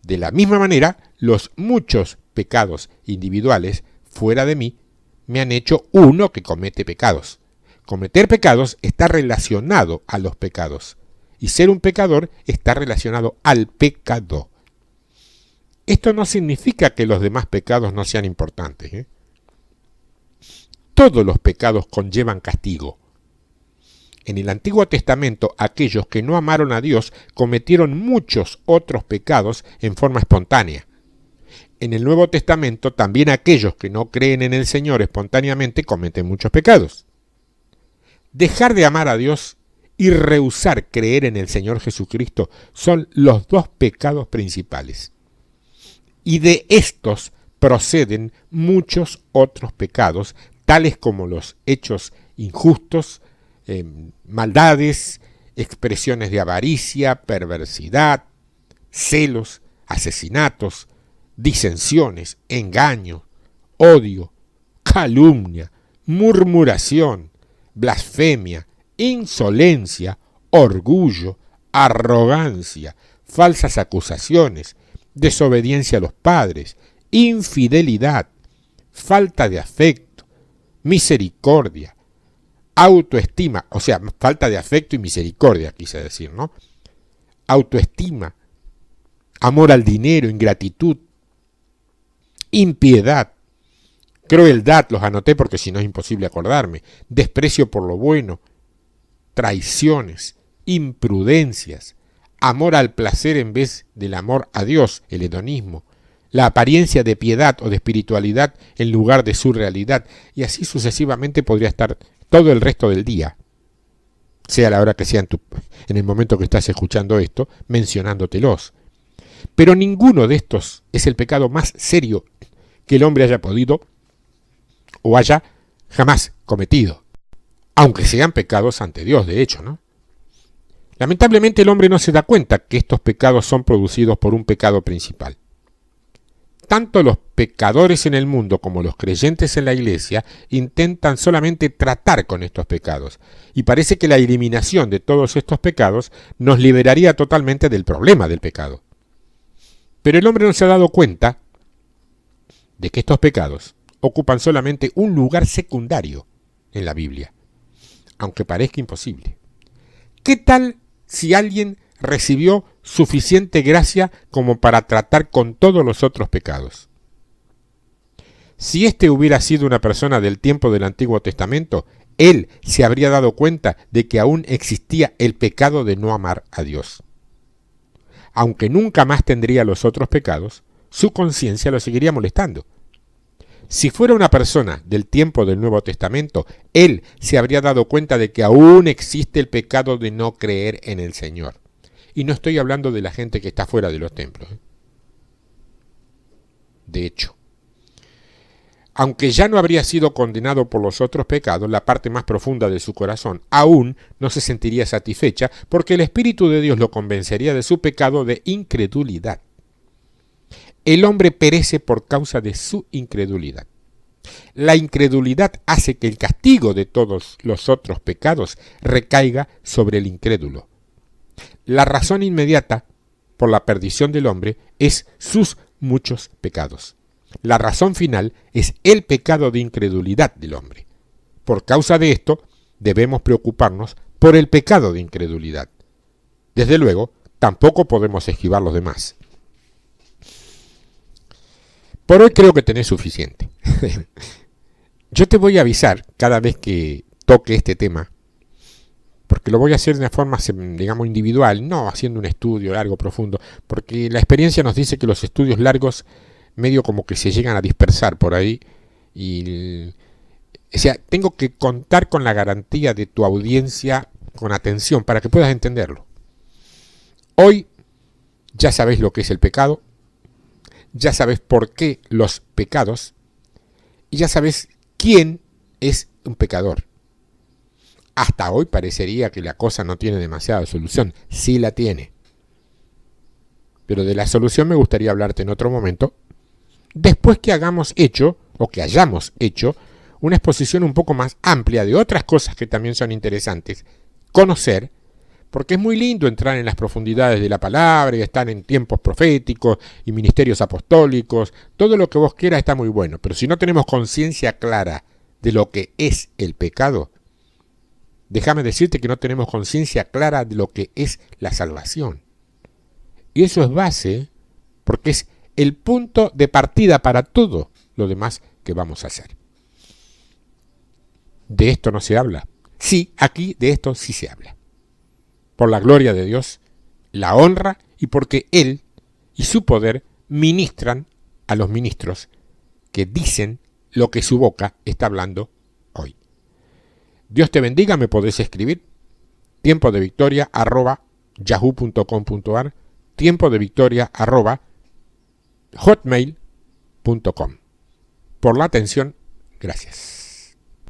De la misma manera, los muchos pecados individuales fuera de mí me han hecho uno que comete pecados. Cometer pecados está relacionado a los pecados, y ser un pecador está relacionado al pecado. Esto no significa que los demás pecados no sean importantes. Todos los pecados conllevan castigo. En el Antiguo Testamento, aquellos que no amaron a Dios cometieron muchos otros pecados en forma espontánea. En el Nuevo Testamento, también aquellos que no creen en el Señor espontáneamente cometen muchos pecados. Dejar de amar a Dios y rehusar creer en el Señor Jesucristo son los dos pecados principales. Y de estos proceden muchos otros pecados, tales como los hechos injustos, maldades, expresiones de avaricia, perversidad, celos, asesinatos, disensiones, engaño, odio, calumnia, murmuración, blasfemia, insolencia, orgullo, arrogancia, falsas acusaciones, desobediencia a los padres, infidelidad, falta de afecto, misericordia, autoestima, o sea, falta de afecto y misericordia, quise decir, ¿no? Autoestima, amor al dinero, ingratitud, impiedad, crueldad, los anoté porque si no es imposible acordarme, desprecio por lo bueno, traiciones, imprudencias, amor al placer en vez del amor a Dios, el hedonismo, la apariencia de piedad o de espiritualidad en lugar de su realidad, y así sucesivamente podría estar todo el resto del día, sea la hora que sea en el momento que estás escuchando esto, mencionándotelos. Pero ninguno de estos es el pecado más serio que el hombre haya podido o haya jamás cometido, aunque sean pecados ante Dios, de hecho, ¿no? Lamentablemente el hombre no se da cuenta que estos pecados son producidos por un pecado principal. Tanto los pecadores en el mundo como los creyentes en la iglesia intentan solamente tratar con estos pecados, y parece que la eliminación de todos estos pecados nos liberaría totalmente del problema del pecado. Pero el hombre no se ha dado cuenta de que estos pecados ocupan solamente un lugar secundario en la Biblia, aunque parezca imposible. ¿Qué tal si alguien recibió suficiente gracia como para tratar con todos los otros pecados? Si éste hubiera sido una persona del tiempo del Antiguo Testamento, él se habría dado cuenta de que aún existía el pecado de no amar a Dios. Aunque nunca más tendría los otros pecados, su conciencia lo seguiría molestando. Si fuera una persona del tiempo del Nuevo Testamento, él se habría dado cuenta de que aún existe el pecado de no creer en el Señor. Y no estoy hablando de la gente que está fuera de los templos. De hecho, aunque ya no habría sido condenado por los otros pecados, la parte más profunda de su corazón aún no se sentiría satisfecha porque el Espíritu de Dios lo convencería de su pecado de incredulidad. El hombre perece por causa de su incredulidad. La incredulidad hace que el castigo de todos los otros pecados recaiga sobre el incrédulo. La razón inmediata por la perdición del hombre es sus muchos pecados. La razón final es el pecado de incredulidad del hombre. Por causa de esto, debemos preocuparnos por el pecado de incredulidad. Desde luego, tampoco podemos esquivar los demás. Por hoy creo que tenés suficiente. Yo te voy a avisar cada vez que toque este tema, porque lo voy a hacer de una forma, digamos, individual, no haciendo un estudio largo, profundo, porque la experiencia nos dice que los estudios largos medio como que se llegan a dispersar por ahí, y o sea, tengo que contar con la garantía de tu audiencia con atención para que puedas entenderlo. Hoy ya sabes lo que es el pecado, ya sabes por qué los pecados, y ya sabes quién es un pecador. Hasta hoy parecería que la cosa no tiene demasiada solución. Sí la tiene. Pero de la solución me gustaría hablarte en otro momento, después que hayamos hecho una exposición un poco más amplia de otras cosas que también son interesantes conocer, porque es muy lindo entrar en las profundidades de la palabra y estar en tiempos proféticos y ministerios apostólicos, todo lo que vos quieras está muy bueno, pero si no tenemos conciencia clara de lo que es el pecado, déjame decirte que no tenemos conciencia clara de lo que es la salvación. Y eso es base, porque es el punto de partida para todo lo demás que vamos a hacer. De esto no se habla. Sí, aquí de esto sí se habla. Por la gloria de Dios, la honra y porque Él y su poder ministran a los ministros que dicen lo que su boca está hablando hoy. Dios te bendiga, me podés escribir tiempodevictoria@yahoo.com.ar, tiempodevictoria@hotmail.com. Por la atención, gracias.